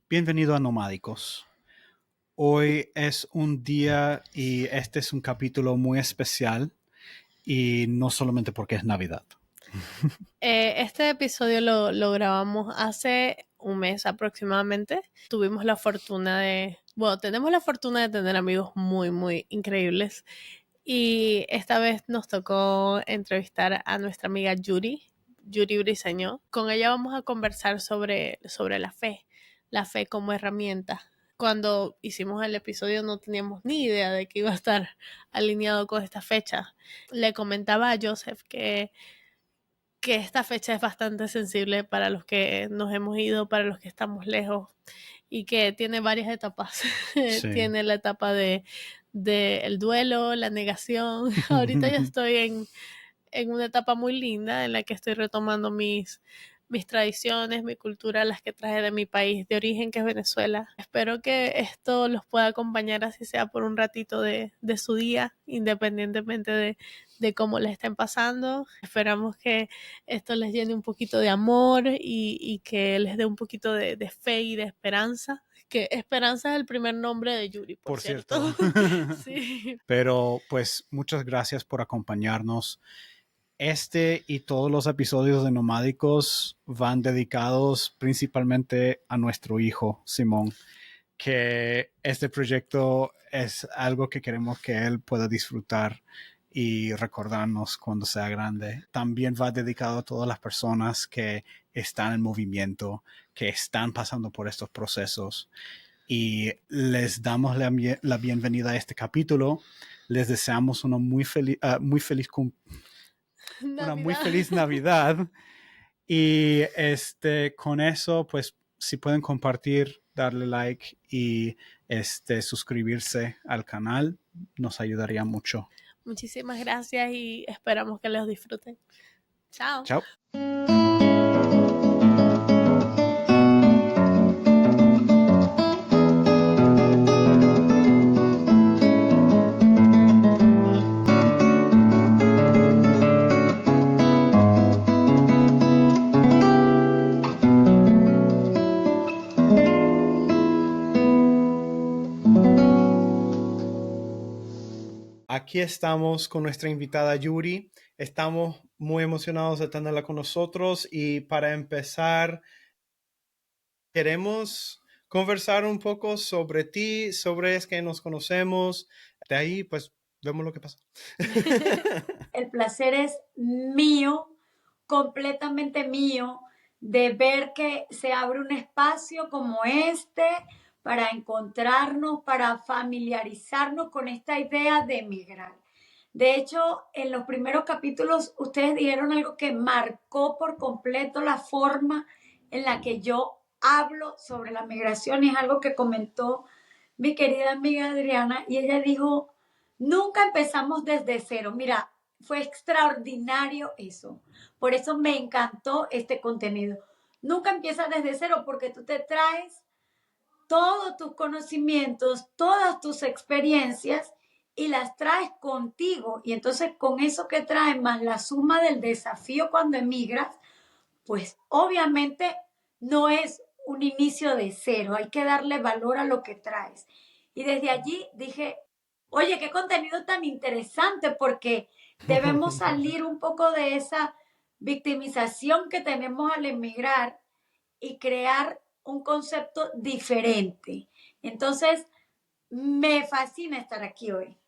Bienvenido a Nomádicos. Hoy es un día y este es un capítulo muy especial y no solamente porque es Navidad. Este episodio lo grabamos hace un mes aproximadamente. Tuvimos la fortuna tenemos la fortuna de tener amigos muy, muy increíbles. Y esta vez nos tocó entrevistar a nuestra amiga Yuri Briseño. Con ella vamos a conversar sobre la fe como herramienta. Cuando hicimos el episodio no teníamos ni idea de que iba a estar alineado con esta fecha. Le comentaba a Joseph que esta fecha es bastante sensible para los que nos hemos ido, para los que estamos lejos, y que tiene varias etapas. Sí. Tiene la etapa de el duelo, la negación. Ahorita ya estoy en una etapa muy linda en la que estoy retomando mis tradiciones, mi cultura, las que traje de mi país de origen, que es Venezuela. Espero que esto los pueda acompañar, así sea por un ratito de su día, independientemente de cómo les estén pasando. Esperamos que esto les llene un poquito de amor y que les dé un poquito de fe y de esperanza. Que Esperanza es el primer nombre de Yuri, por cierto. Sí. Pero pues muchas gracias por acompañarnos. Este y todos los episodios de Nomádicos van dedicados principalmente a nuestro hijo, Simón, que este proyecto es algo que queremos que él pueda disfrutar y recordarnos cuando sea grande. También va dedicado a todas las personas que están en movimiento, que están pasando por estos procesos. Y les damos la bienvenida a este capítulo. Les deseamos una muy feliz Navidad. Y con eso, pues, si pueden compartir, darle like y suscribirse al canal, nos ayudaría mucho. Muchísimas gracias y esperamos que los disfruten. Chao. Chao. Aquí estamos con nuestra invitada Yuri. Estamos muy emocionados de tenerla con nosotros y para empezar, queremos conversar un poco sobre ti, sobre es que nos conocemos. De ahí, pues, vemos lo que pasa. El placer es mío, completamente mío, de ver que se abre un espacio como este para encontrarnos, para familiarizarnos con esta idea de emigrar. De hecho, en los primeros capítulos ustedes dijeron algo que marcó por completo la forma en la que yo hablo sobre la migración, y es algo que comentó mi querida amiga Adriana, y ella dijo: nunca empezamos desde cero. Mira, fue extraordinario eso. Por eso me encantó este contenido. Nunca empiezas desde cero porque tú te traes todos tus conocimientos, todas tus experiencias y las traes contigo. Y entonces con eso que traes más la suma del desafío cuando emigras, pues obviamente no es un inicio de cero. Hay que darle valor a lo que traes. Y desde allí dije: oye, qué contenido tan interesante, porque debemos salir un poco de esa victimización que tenemos al emigrar y crear un concepto diferente. Entonces, me fascina estar aquí hoy,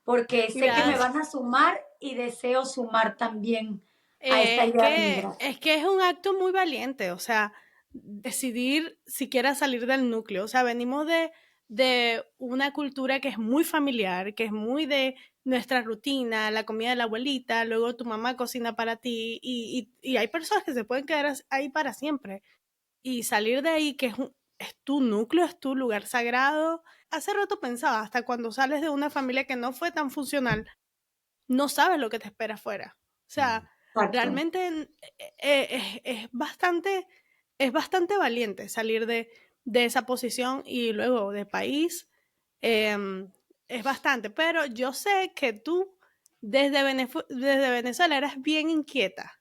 porque sé que me van a sumar y deseo sumar también a esta idea de emigrar. Es que es un acto muy valiente, o sea, decidir siquiera salir del núcleo. O sea, venimos de una cultura que es muy familiar, que es muy de nuestra rutina, la comida de la abuelita, luego tu mamá cocina para ti y hay personas que se pueden quedar ahí para siempre. Y salir de ahí, que es tu núcleo, es tu lugar sagrado. Hace rato pensaba, hasta cuando sales de una familia que no fue tan funcional, no sabes lo que te espera afuera. O sea, realmente es bastante valiente salir de esa posición y luego de país. Es bastante, pero yo sé que tú desde Venezuela eras bien inquieta.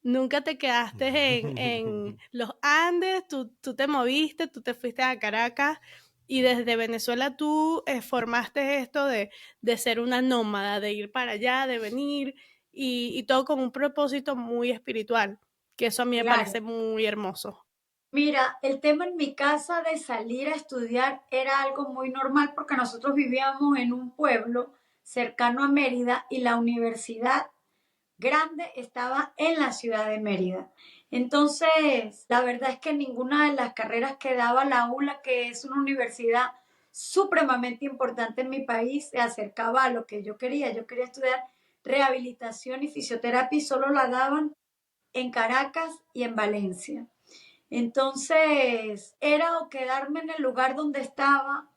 Nunca te quedaste en los Andes, tú te moviste, tú te fuiste a Caracas y desde Venezuela tú formaste esto de ser una nómada, de ir para allá, de venir y todo con un propósito muy espiritual, que eso a mí me Claro. parece muy hermoso. Mira, el tema en mi casa de salir a estudiar era algo muy normal porque nosotros vivíamos en un pueblo cercano a Mérida y la universidad grande estaba en la ciudad de Mérida. Entonces, la verdad es que ninguna de las carreras que daba la ULA, que es una universidad supremamente importante en mi país, se acercaba a lo que yo quería. Yo quería estudiar rehabilitación y fisioterapia y solo la daban en Caracas y en Valencia. Entonces, era o quedarme en el lugar donde estaba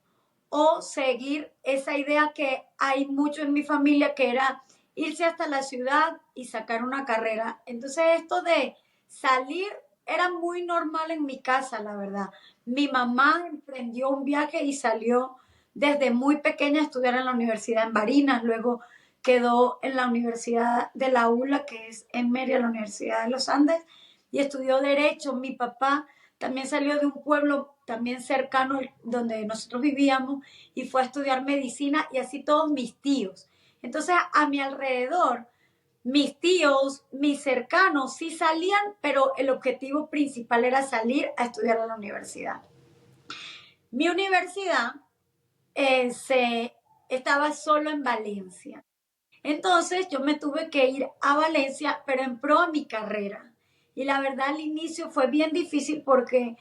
o seguir esa idea que hay mucho en mi familia, que era irse hasta la ciudad y sacar una carrera. Entonces, esto de salir era muy normal en mi casa, la verdad. Mi mamá emprendió un viaje y salió desde muy pequeña a estudiar en la universidad en Barinas, luego quedó en la Universidad de la ULA, que es en Mérida, la Universidad de los Andes, y estudió Derecho. Mi papá también salió de un pueblo también cercano donde nosotros vivíamos y fue a estudiar medicina y así todos mis tíos. Entonces, a mi alrededor, mis tíos, mis cercanos sí salían, pero el objetivo principal era salir a estudiar a la universidad. Mi universidad estaba solo en Valencia. Entonces yo me tuve que ir a Valencia, pero en pro a mi carrera. Y la verdad al inicio fue bien difícil porque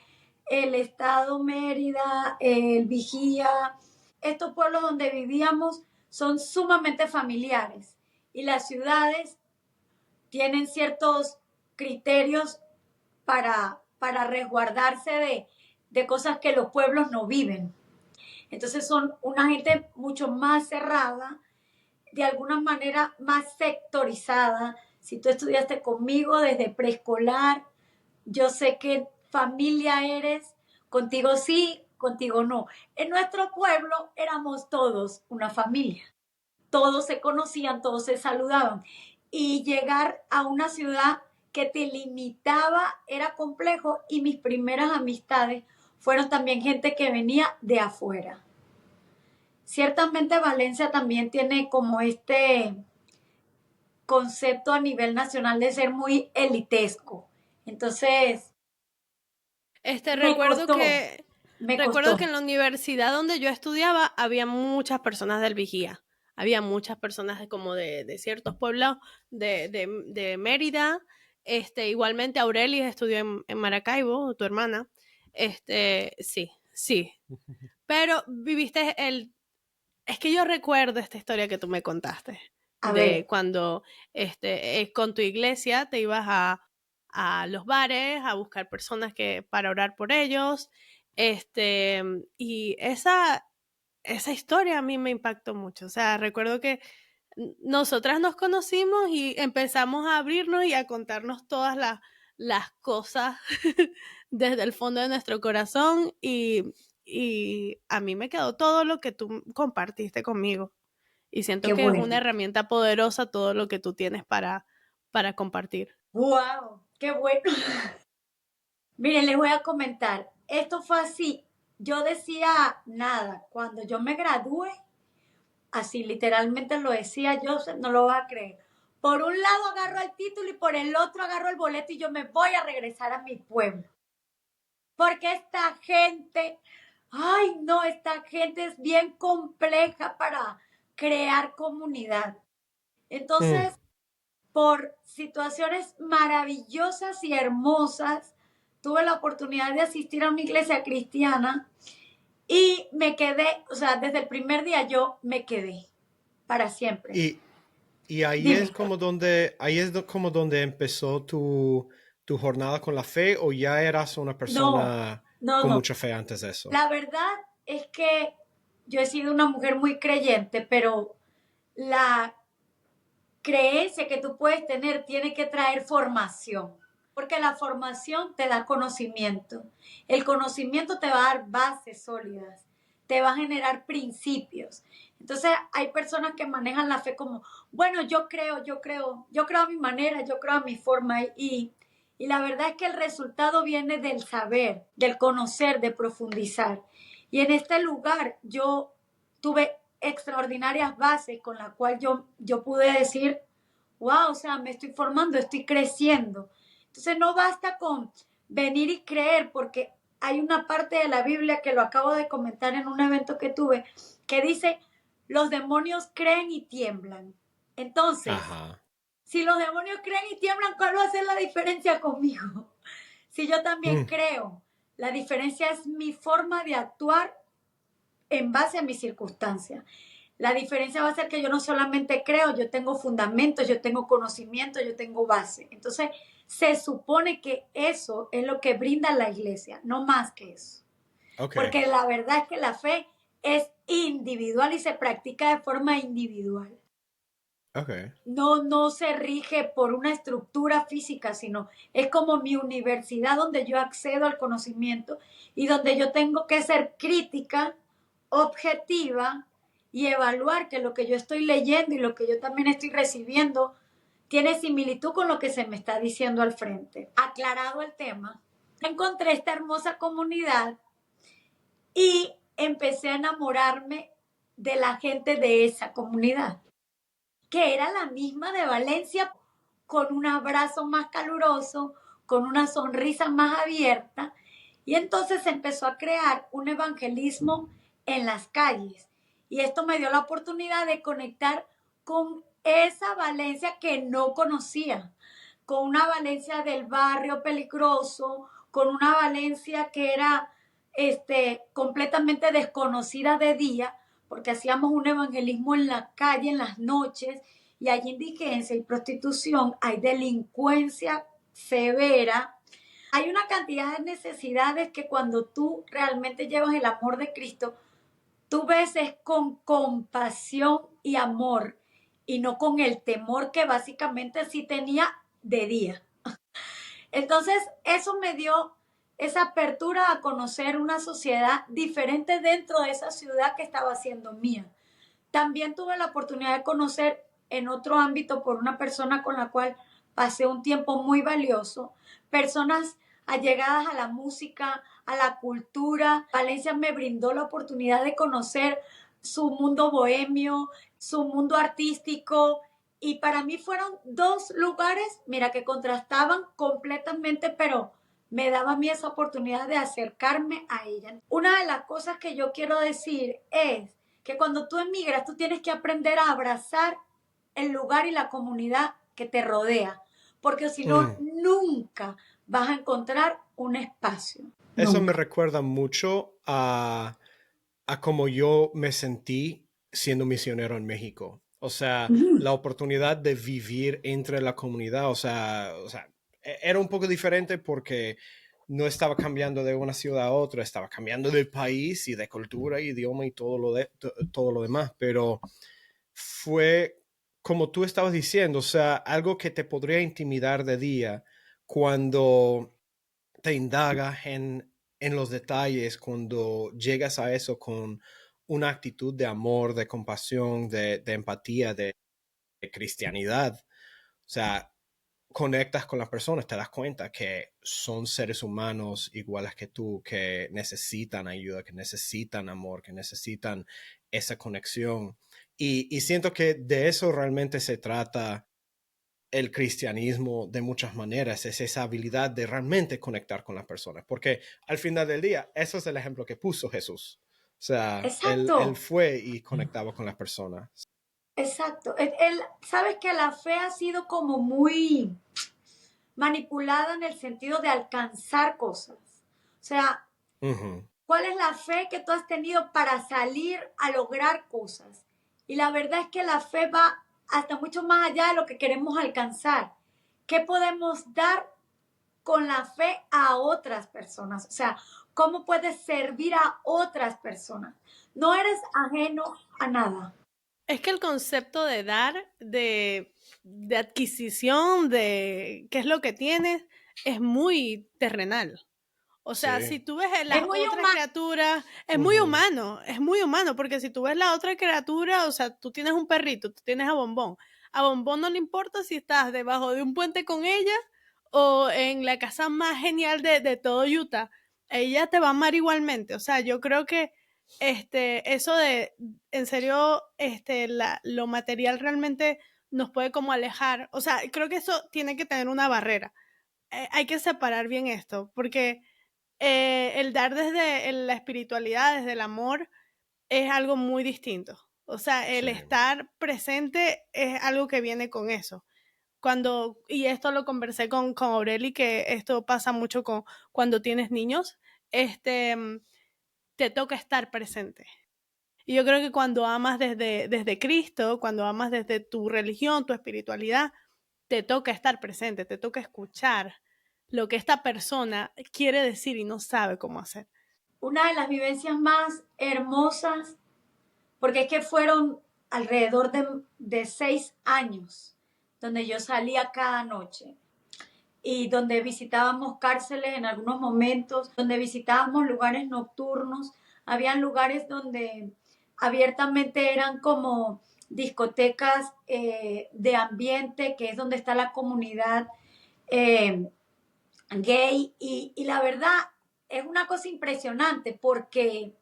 el estado Mérida, el Vigía, estos pueblos donde vivíamos son sumamente familiares. Y las ciudades tienen ciertos criterios para resguardarse de cosas que los pueblos no viven. Entonces son una gente mucho más cerrada, de alguna manera más sectorizada. Si tú estudiaste conmigo desde preescolar, yo sé qué familia eres, contigo sí, contigo no. En nuestro pueblo éramos todos una familia. Todos se conocían, todos se saludaban. Y llegar a una ciudad que te limitaba era complejo y mis primeras amistades fueron también gente que venía de afuera. Ciertamente Valencia también tiene como este concepto a nivel nacional de ser muy elitesco. Entonces, Recuerdo que me recuerdo costó. que en la universidad donde yo estudiaba había muchas personas del Vigía. Había muchas personas de ciertos pueblos de Mérida. Igualmente Aurelis estudió en Maracaibo, tu hermana. Sí, sí. Pero viviste es que yo recuerdo esta historia que tú me contaste. A De ver, cuando con tu iglesia te ibas a los bares a buscar personas para orar por ellos. Y esa historia a mí me impactó mucho. O sea, recuerdo que nosotras nos conocimos y empezamos a abrirnos y a contarnos todas las cosas desde el fondo de nuestro corazón y a mí me quedó todo lo que tú compartiste conmigo. Y siento qué que es una bueno. herramienta poderosa todo lo que tú tienes para compartir. ¡Wow! ¡Qué bueno! Miren, les voy a comentar. Esto fue así. Yo decía nada. Cuando yo me gradué, así literalmente lo decía yo, no lo vas a creer. Por un lado agarro el título y por el otro agarro el boleto y yo me voy a regresar a mi pueblo. Porque esta gente, ay no, esta gente es bien compleja para crear comunidad. Entonces, por situaciones maravillosas y hermosas, tuve la oportunidad de asistir a una iglesia cristiana y me quedé, o sea, desde el primer día yo me quedé para siempre. Y ahí Dime. es como donde empezó tu jornada con la fe, o ya eras una persona con No. mucha fe antes de eso. La verdad es que yo he sido una mujer muy creyente, pero la creencia que tú puedes tener tiene que traer formación, porque la formación te da conocimiento. El conocimiento te va a dar bases sólidas, te va a generar principios. Entonces hay personas que manejan la fe como, bueno, yo creo a mi manera, yo creo a mi forma y la verdad es que el resultado viene del saber, del conocer, de profundizar. Y en este lugar yo tuve extraordinarias bases con las cuales yo pude decir, wow, o sea, me estoy formando, estoy creciendo. Entonces no basta con venir y creer, porque hay una parte de la Biblia que lo acabo de comentar en un evento que tuve, que dice, los demonios creen y tiemblan. Entonces, Ajá. si los demonios creen y tiemblan, ¿cuál va a ser la diferencia conmigo? Si yo también creo, la diferencia es mi forma de actuar en base a mis circunstancias. La diferencia va a ser que yo no solamente creo, yo tengo fundamentos, yo tengo conocimiento, yo tengo base. Entonces, se supone que eso es lo que brinda la iglesia, no más que eso. Okay. Porque la verdad es que la fe es individual y se practica de forma individual. Okay. No se rige por una estructura física, sino es como mi universidad donde yo accedo al conocimiento y donde yo tengo que ser crítica, objetiva y evaluar que lo que yo estoy leyendo y lo que yo también estoy recibiendo tiene similitud con lo que se me está diciendo al frente. Aclarado el tema, encontré esta hermosa comunidad y empecé a enamorarme de la gente de esa comunidad, que era la misma de Valencia, con un abrazo más caluroso, con una sonrisa más abierta. Y entonces se empezó a crear un evangelismo en las calles. Y esto me dio la oportunidad de conectar con esa Valencia que no conocía, con una Valencia del barrio peligroso, con una Valencia que era completamente desconocida de día, porque hacíamos un evangelismo en la calle, en las noches, y hay indigencia y prostitución, hay delincuencia severa, hay una cantidad de necesidades que cuando tú realmente llevas el amor de Cristo, tú ves es con compasión y amor, y no con el temor que básicamente sí tenía de día. Entonces, eso me dio esa apertura a conocer una sociedad diferente dentro de esa ciudad que estaba siendo mía. También tuve la oportunidad de conocer en otro ámbito por una persona con la cual pasé un tiempo muy valioso, personas allegadas a la música, a la cultura. Valencia me brindó la oportunidad de conocer su mundo bohemio, su mundo artístico, y para mí fueron dos lugares, mira, que contrastaban completamente, pero me daba a mí esa oportunidad de acercarme a ella. Una de las cosas que yo quiero decir es que cuando tú emigras, tú tienes que aprender a abrazar el lugar y la comunidad que te rodea, porque si no, nunca vas a encontrar un espacio. Eso Nunca. me recuerda mucho a cómo yo me sentí siendo misionero en México. O sea, la oportunidad de vivir entre la comunidad, o sea, era un poco diferente porque no estaba cambiando de una ciudad a otra, estaba cambiando de país y de cultura, idioma y todo lo demás, pero fue como tú estabas diciendo, o sea, algo que te podría intimidar de día cuando te indagas en los detalles, cuando llegas a eso con una actitud de amor, de compasión, de empatía, de cristianidad. O sea, conectas con las personas, te das cuenta que son seres humanos iguales que tú, que necesitan ayuda, que necesitan amor, que necesitan esa conexión. Y siento que de eso realmente se trata el cristianismo de muchas maneras, es esa habilidad de realmente conectar con las personas, porque al final del día, eso es el ejemplo que puso Jesús. O sea, él Exacto, fue y conectaba con las personas. exacto. Sabes que la fe ha sido como muy manipulada en el sentido de alcanzar cosas. O sea, ¿cuál es la fe que tú has tenido para salir a lograr cosas? Y la verdad es que la fe va hasta mucho más allá de lo que queremos alcanzar. ¿Qué podemos dar con la fe a otras personas? O sea, ¿cómo puedes servir a otras personas? No eres ajeno a nada. Es que el concepto de dar, de adquisición, de qué es lo que tienes, es muy terrenal. O sea, Sí. si tú ves Es las muy otras humano. criaturas, es muy humano, porque si tú ves la otra criatura, o sea, tú tienes un perrito, tú tienes a Bombón no le importa si estás debajo de un puente con ella o en la casa más genial de todo Utah, ella te va a amar igualmente. O sea, yo creo que eso de, en serio, lo material realmente nos puede como alejar. O sea, creo que eso tiene que tener una barrera. Hay que separar bien esto, porque el dar desde la espiritualidad, desde el amor, es algo muy distinto. O sea, el Sí. estar presente es algo que viene con eso. Y esto lo conversé con Aureli, que esto pasa mucho cuando tienes niños, te toca estar presente. Y yo creo que cuando amas desde Cristo, cuando amas desde tu religión, tu espiritualidad, te toca estar presente, te toca escuchar lo que esta persona quiere decir y no sabe cómo hacer. Una de las vivencias más hermosas, porque es que fueron alrededor de 6 años donde yo salía cada noche y donde visitábamos cárceles en algunos momentos, donde visitábamos lugares nocturnos, habían lugares donde abiertamente eran como discotecas de ambiente, que es donde está la comunidad eh, gay, y la verdad es una cosa impresionante porque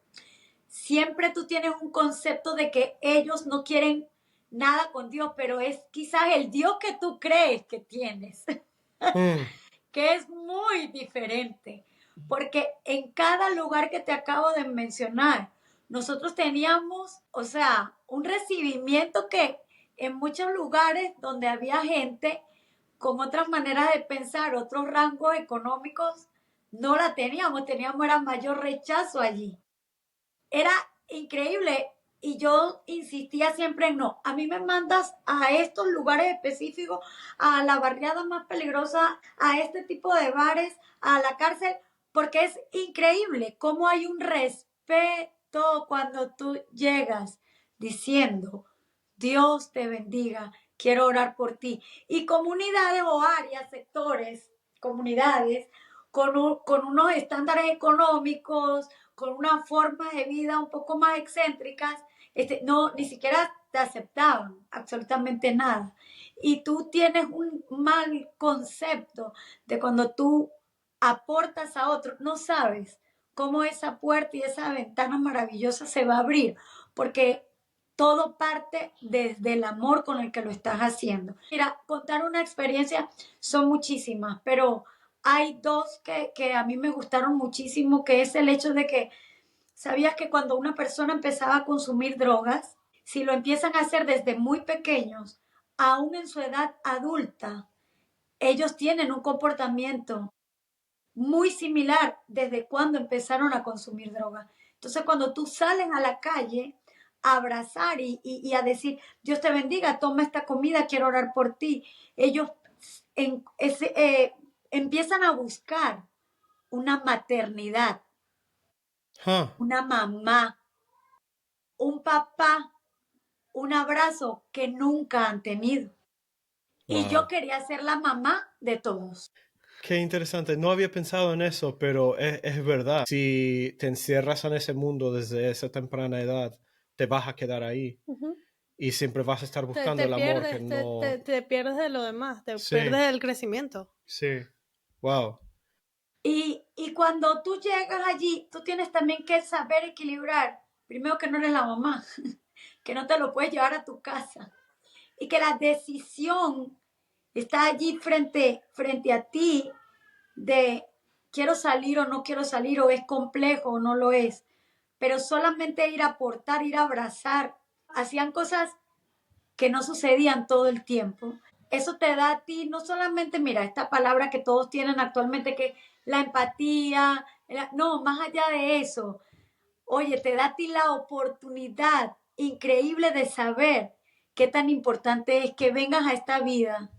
siempre tú tienes un concepto de que ellos no quieren nada con Dios, pero es quizás el Dios que tú crees que tienes. Que es muy diferente, porque en cada lugar que te acabo de mencionar, nosotros teníamos, o sea, un recibimiento que en muchos lugares donde había gente con otras maneras de pensar, otros rangos económicos, no la teníamos era mayor rechazo allí. Era increíble y yo insistía siempre en no, a mí me mandas a estos lugares específicos, a la barriada más peligrosa, a este tipo de bares, a la cárcel, porque es increíble cómo hay un respeto cuando tú llegas diciendo, Dios te bendiga, quiero orar por ti. Y comunidades o áreas, sectores, comunidades, con unos estándares económicos, con una forma de vida un poco más excéntricas, no, ni siquiera te aceptaban absolutamente nada. Y tú tienes un mal concepto de cuando tú aportas a otro, no sabes cómo esa puerta y esa ventana maravillosa se va a abrir, porque todo parte desde el amor con el que lo estás haciendo. Mira, contar una experiencia son muchísimas, pero hay dos que a mí me gustaron muchísimo, que es el hecho de que ¿sabías que cuando una persona empezaba a consumir drogas, si lo empiezan a hacer desde muy pequeños, aún en su edad adulta, ellos tienen un comportamiento muy similar desde cuando empezaron a consumir drogas? Entonces, cuando tú sales a la calle a abrazar y a decir, Dios te bendiga, toma esta comida, quiero orar por ti, ellos empiezan a buscar una maternidad, una mamá, un papá, un abrazo que nunca han tenido. Wow. Y yo quería ser la mamá de todos. Qué interesante. No había pensado en eso, pero es verdad. Si te encierras en ese mundo desde esa temprana edad, te vas a quedar ahí. Y siempre vas a estar buscando el amor que no... Te pierdes de lo demás, te Sí. pierdes del crecimiento. Sí. Wow. Y cuando tú llegas allí, tú tienes también que saber equilibrar. Primero que no eres la mamá, que no te lo puedes llevar a tu casa. Y que la decisión está allí frente a ti de quiero salir o no quiero salir, o es complejo o no lo es. Pero solamente ir a aportar, ir a abrazar. Hacían cosas que no sucedían todo el tiempo. Eso te da a ti, no solamente, mira, esta palabra que todos tienen actualmente, que la empatía, no, más allá de eso, oye, te da a ti la oportunidad increíble de saber qué tan importante es que vengas a esta vida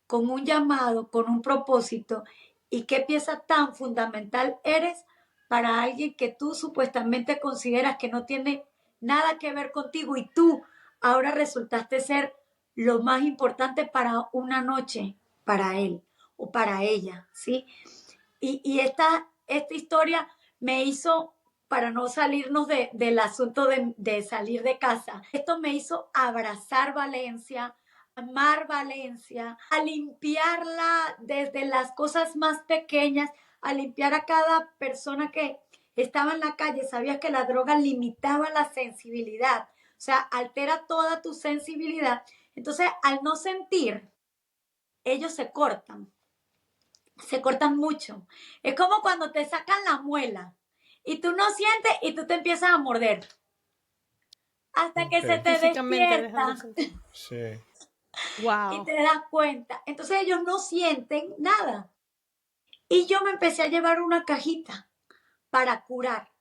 con un llamado, con un propósito, y qué pieza tan fundamental eres para alguien que tú supuestamente consideras que no tiene nada que ver contigo, y tú ahora resultaste ser lo más importante para una noche, para él o para ella, ¿sí? Y esta historia me hizo, para no salirnos del asunto de salir de casa, esto me hizo abrazar Valencia, amar Valencia, a limpiarla desde las cosas más pequeñas, a limpiar a cada persona que estaba en la calle. Sabías que la droga limitaba la sensibilidad, o sea, altera toda tu sensibilidad. Entonces, al no sentir, ellos se cortan mucho. Es como cuando te sacan la muela y tú no sientes y tú te empiezas a morder hasta que se te Físicamente despierta. Sí. Wow. Y te das cuenta. Entonces ellos no sienten nada. Y yo me empecé a llevar una cajita para curar.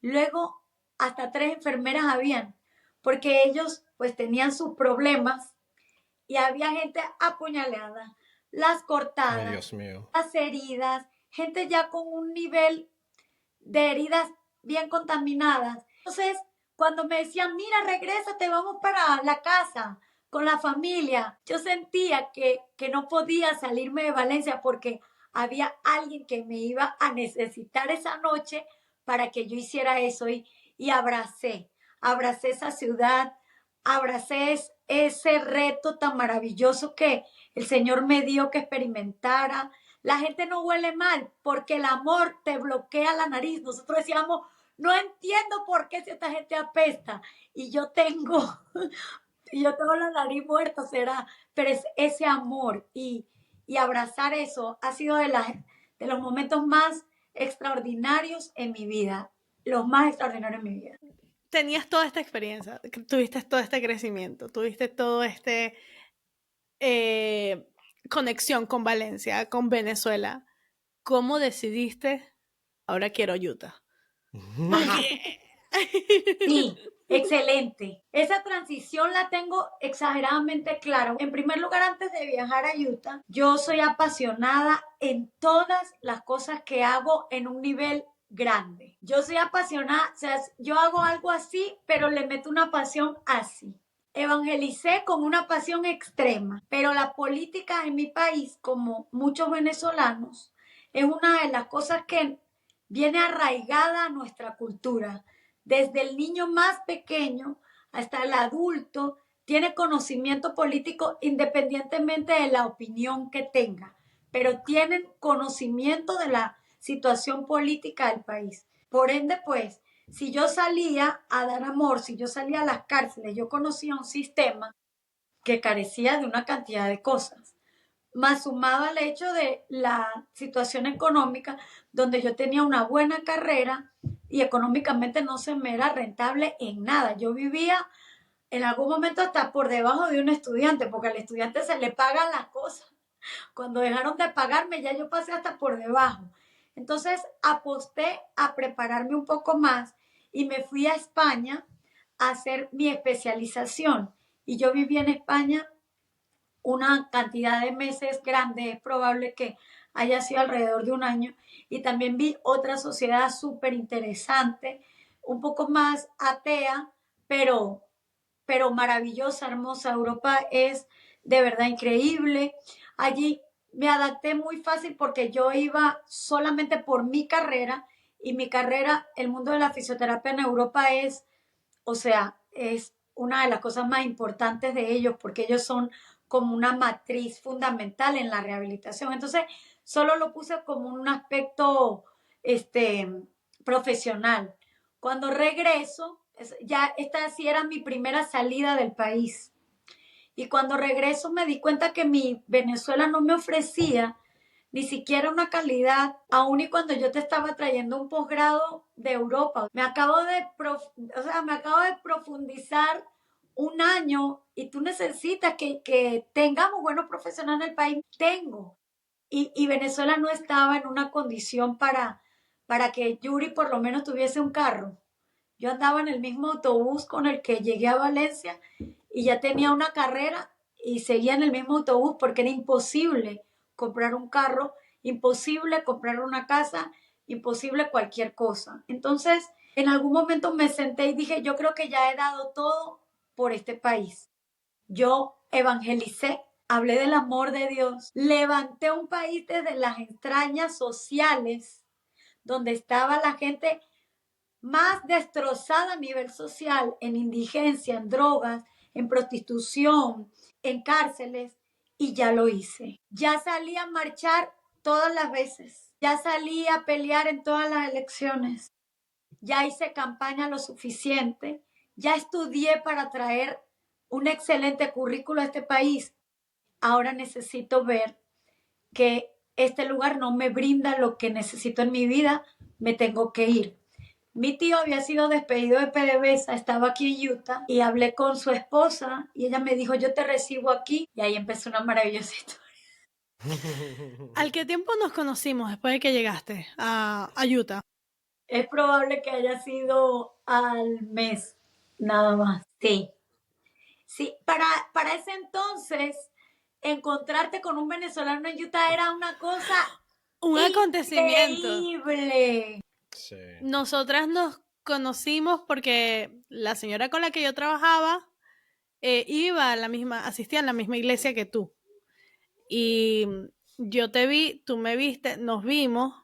Luego hasta 3 enfermeras habían, porque ellos pues tenían sus problemas y había gente apuñalada, las Ay, cortadas, Dios mío. las heridas, gente ya con un nivel de heridas bien contaminadas. Entonces, cuando me decían, mira, regrésate, vamos para la casa con la familia, yo sentía que no podía salirme de Valencia porque había alguien que me iba a necesitar esa noche para que yo hiciera eso y abracé esa ciudad, abracé ese reto tan maravilloso que el Señor me dio que experimentara. La gente no huele mal porque el amor te bloquea la nariz. Nosotros decíamos, no entiendo por qué si esta gente apesta y yo tengo la nariz muerta, será, pero es ese amor y abrazar eso ha sido de los momentos más extraordinarios en mi vida, los más extraordinarios en mi vida. Tenías toda esta experiencia, tuviste todo este crecimiento, tuviste todo este conexión con Valencia, con Venezuela. ¿Cómo decidiste, ahora quiero Utah? Sí, excelente. Esa transición la tengo exageradamente clara. En primer lugar, antes de viajar a Utah, yo soy apasionada en todas las cosas que hago en un nivel grande. Yo soy apasionada, o sea, yo hago algo así, pero le meto una pasión así. Evangelicé con una pasión extrema, pero la política en mi país, como muchos venezolanos, es una de las cosas que viene arraigada a nuestra cultura. Desde el niño más pequeño hasta el adulto tiene conocimiento político independientemente de la opinión que tenga, pero tienen conocimiento de la situación política del país. Por ende, pues, si yo salía a dar amor, si yo salía a las cárceles, yo conocía un sistema que carecía de una cantidad de cosas, más sumado al hecho de la situación económica, donde yo tenía una buena carrera y económicamente no se me era rentable en nada. Yo vivía en algún momento hasta por debajo de un estudiante, porque al estudiante se le pagan las cosas. Cuando dejaron de pagarme, ya yo pasé hasta por debajo. Entonces aposté a prepararme un poco más y me fui a España a hacer mi especialización. Y yo viví en España una cantidad de meses grande, es probable que haya sido alrededor de un año, y también vi otra sociedad súper interesante, un poco más atea, pero maravillosa, hermosa. Europa es de verdad increíble. Allí me adapté muy fácil porque yo iba solamente por mi carrera y mi carrera, el mundo de la fisioterapia en Europa es, o sea, es una de las cosas más importantes de ellos porque ellos son como una matriz fundamental en la rehabilitación. Entonces, solo lo puse como un aspecto profesional. Cuando regreso, ya esta sí era mi primera salida del país. Y cuando regreso me di cuenta que mi Venezuela no me ofrecía ni siquiera una calidad, aun y cuando yo te estaba trayendo un posgrado de Europa. Me acabo de profundizar un año y tú necesitas que tengamos buenos profesionales en el país. Tengo. Y Venezuela no estaba en una condición para que Yuri por lo menos tuviese un carro. Yo andaba en el mismo autobús con el que llegué a Valencia y ya tenía una carrera y seguía en el mismo autobús porque era imposible comprar un carro, imposible comprar una casa, imposible cualquier cosa. Entonces, en algún momento me senté y dije, yo creo que ya he dado todo por este país. Yo evangelicé hablé del amor de Dios, levanté un país desde las entrañas sociales, donde estaba la gente más destrozada a nivel social, en indigencia, en drogas, en prostitución, en cárceles, y ya lo hice. Ya salí a marchar todas las veces, ya salí a pelear en todas las elecciones, ya hice campaña lo suficiente, ya estudié para traer un excelente currículo a este país. Ahora necesito ver que este lugar no me brinda lo que necesito en mi vida, me tengo que ir. Mi tío había sido despedido de PDVSA, estaba aquí en Utah y hablé con su esposa y ella me dijo, yo te recibo aquí, y ahí empezó una maravillosa historia. ¿Al qué tiempo nos conocimos después de que llegaste a Utah? Es probable que haya sido al mes, nada más. Sí. Sí, para ese entonces, encontrarte con un venezolano en Utah era una cosa Un acontecimiento. increíble. Sí. Nosotras nos conocimos porque la señora con la que yo trabajaba iba a la misma, asistía a la misma iglesia que tú. Y yo te vi, tú me viste, nos vimos,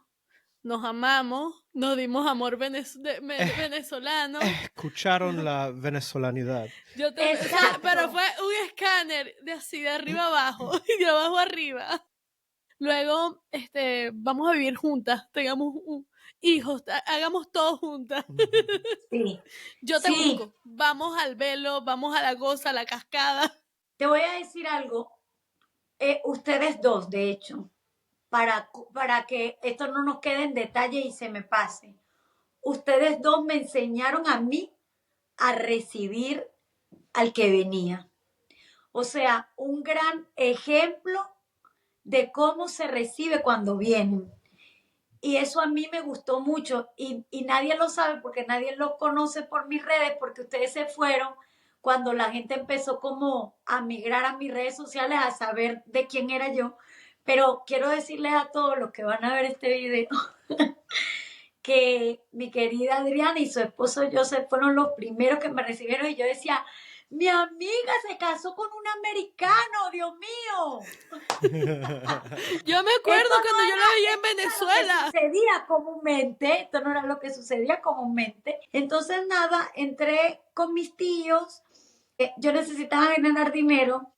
nos amamos, nos dimos amor venezolano. Escucharon la venezolanidad. Pero fue un escáner de así, de arriba abajo y de abajo arriba. Luego, vamos a vivir juntas, tengamos hijos, hagamos todo juntas. Sí. Yo te busco, vamos al velo, vamos a la goza, a la cascada. Te voy a decir algo, ustedes dos, de hecho, para que esto no nos quede en detalle y se me pase. Ustedes dos me enseñaron a mí a recibir al que venía. O sea, un gran ejemplo de cómo se recibe cuando vienen. Y eso a mí me gustó mucho y nadie lo sabe porque nadie lo conoce por mis redes, porque ustedes se fueron cuando la gente empezó como a migrar a mis redes sociales a saber de quién era yo. Pero quiero decirles a todos los que van a ver este video que mi querida Adriana y su esposo Joseph fueron los primeros que me recibieron y yo decía, mi amiga se casó con un americano, Dios mío. Yo me acuerdo cuando yo la veía en Venezuela. Esto no era lo que sucedía comúnmente, esto no era lo que sucedía comúnmente. Entonces nada, entré con mis tíos, yo necesitaba ganar dinero,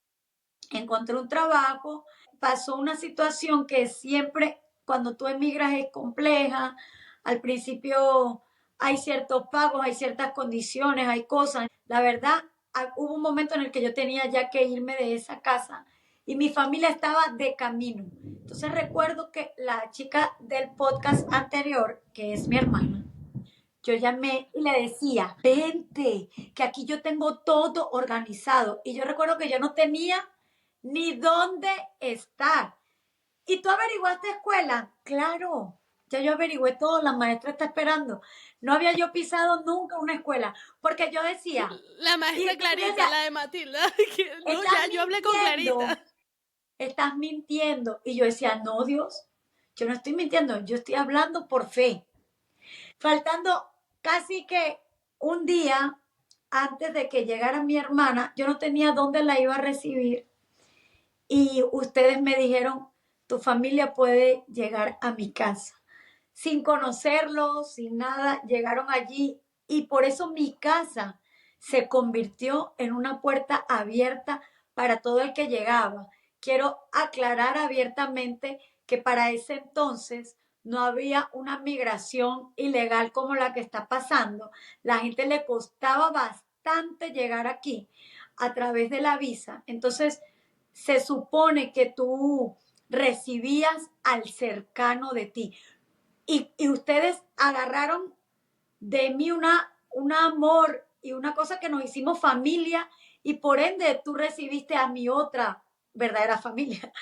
encontré un trabajo, pasó una situación que siempre cuando tú emigras es compleja, al principio hay ciertos pagos, hay ciertas condiciones, hay cosas. La verdad, hubo un momento en el que yo tenía ya que irme de esa casa y mi familia estaba de camino. Entonces recuerdo que la chica del podcast anterior, que es mi hermana, yo llamé y le decía, vente, que aquí yo tengo todo organizado. Y yo recuerdo que yo no tenía ni dónde estar. ¿Y tú averiguaste escuela? Claro, ya yo averigüé todo, la maestra está esperando. No había yo pisado nunca una escuela, porque yo decía... La maestra Clarita, la de Matilda. No, ya yo hablé con Clarita. Estás mintiendo. Y yo decía, no, Dios, yo no estoy mintiendo, yo estoy hablando por fe. Faltando casi que un día antes de que llegara mi hermana, yo no tenía dónde la iba a recibir. Y ustedes me dijeron, tu familia puede llegar a mi casa. Sin conocerlo, sin nada, llegaron allí y por eso mi casa se convirtió en una puerta abierta para todo el que llegaba. Quiero aclarar abiertamente que para ese entonces no había una migración ilegal como la que está pasando. La gente le costaba bastante llegar aquí a través de la visa. Entonces, se supone que tú recibías al cercano de ti. Y ustedes agarraron de mí un amor y una cosa que nos hicimos familia y por ende tú recibiste a mi otra verdadera familia.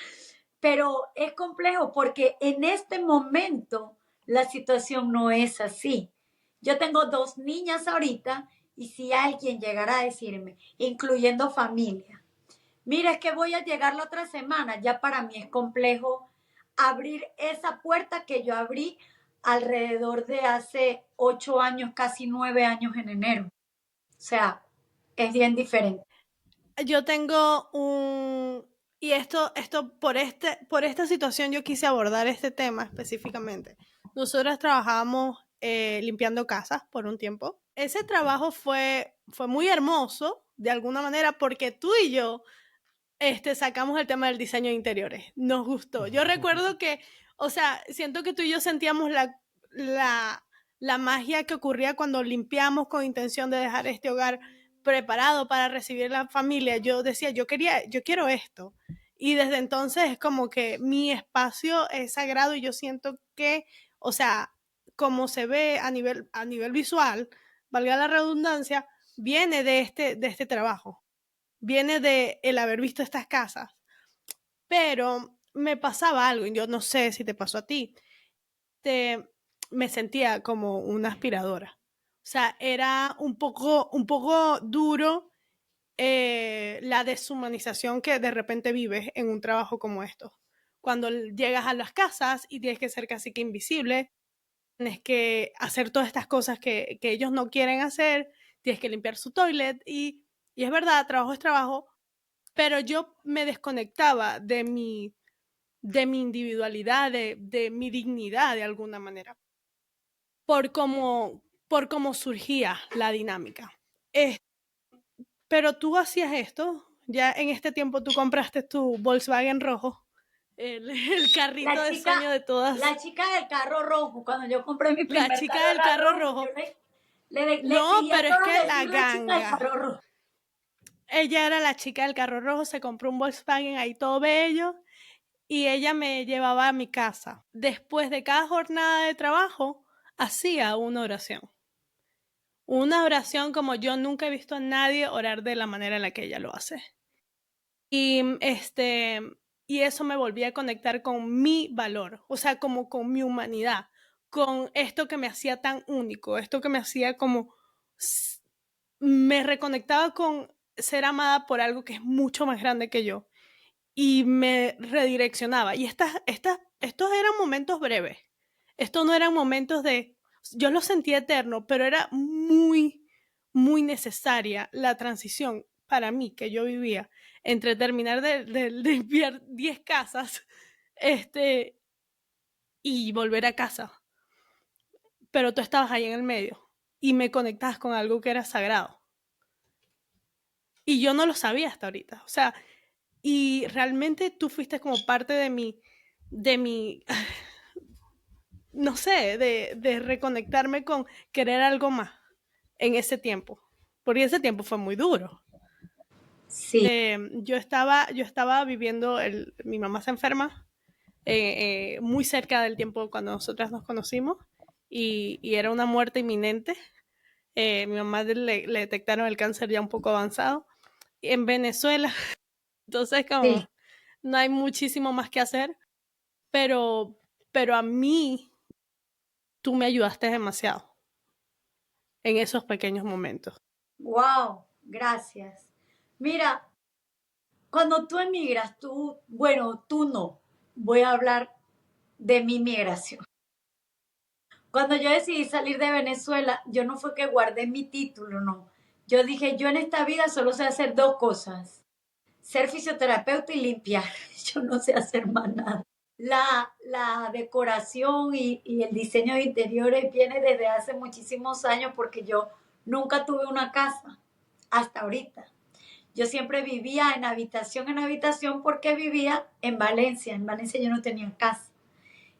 Pero es complejo porque en este momento la situación no es así. Yo tengo 2 niñas ahorita y si alguien llegara a decirme, incluyendo familia, mira, es que voy a llegar la otra semana, ya para mí es complejo abrir esa puerta que yo abrí alrededor de hace 8 años, casi 9 años en enero. O sea, es bien diferente. Yo tengo un Y esto por esta situación yo quise abordar este tema específicamente. Nosotros trabajábamos limpiando casas por un tiempo. Ese trabajo fue muy hermoso, de alguna manera, porque tú y yo sacamos el tema del diseño de interiores. Nos gustó. Yo recuerdo que, o sea, siento que tú y yo sentíamos la magia que ocurría cuando limpiamos con intención de dejar este hogar preparado para recibir la familia. Yo decía, yo quiero esto. Y desde entonces es como que mi espacio es sagrado y yo siento que, o sea, como se ve a nivel visual, valga la redundancia, viene de este trabajo, viene de el haber visto estas casas. Pero me pasaba algo, y yo no sé si te pasó a ti, me sentía como una aspiradora. O sea, era un poco duro la deshumanización que de repente vives en un trabajo como esto. Cuando llegas a las casas y tienes que ser casi que invisible, tienes que hacer todas estas cosas que ellos no quieren hacer, tienes que limpiar su toilet y es verdad, trabajo es trabajo, pero yo me desconectaba de mi individualidad, de mi dignidad de alguna manera, por cómo surgía la dinámica. Pero tú hacías esto, ya en este tiempo tú compraste tu Volkswagen rojo, el carrito de sueño de todas. La chica del carro rojo, cuando yo compré mi primer carro. La chica del carro rojo. No, pero es que la ganga. Ella era la chica del carro rojo, se compró un Volkswagen ahí todo bello y ella me llevaba a mi casa. Después de cada jornada de trabajo, hacía una oración. Una oración como yo nunca he visto a nadie orar de la manera en la que ella lo hace. Y eso me volvía a conectar con mi valor, o sea, como con mi humanidad, con esto que me hacía tan único, esto que me hacía como, me reconectaba con ser amada por algo que es mucho más grande que yo y me redireccionaba. Y estos eran momentos breves, estos no eran momentos yo lo sentía eterno, pero era muy, muy necesaria la transición para mí que yo vivía entre terminar de limpiar 10 casas y volver a casa. Pero tú estabas ahí en el medio y me conectabas con algo que era sagrado. Y yo no lo sabía hasta ahorita. O sea, y realmente tú fuiste como parte de mi no sé, de reconectarme con querer algo más en ese tiempo. Porque ese tiempo fue muy duro. Sí. Yo estaba viviendo, mi mamá se enferma muy cerca del tiempo cuando nosotras nos conocimos y era una muerte inminente. Mi mamá le detectaron el cáncer ya un poco avanzado en Venezuela. Entonces como no hay muchísimo más que hacer, pero a mí tú me ayudaste demasiado en esos pequeños momentos. Wow, gracias. Mira, cuando tú emigras, tú no, voy a hablar de mi migración. Cuando yo decidí salir de Venezuela, yo no fue que guardé mi título, no. Yo dije, yo en esta vida solo sé hacer dos cosas, ser fisioterapeuta y limpiar. Yo no sé hacer más nada. La decoración y el diseño de interiores viene desde hace muchísimos años porque yo nunca tuve una casa hasta ahorita. Yo siempre vivía en habitación porque vivía en Valencia. En Valencia yo no tenía casa.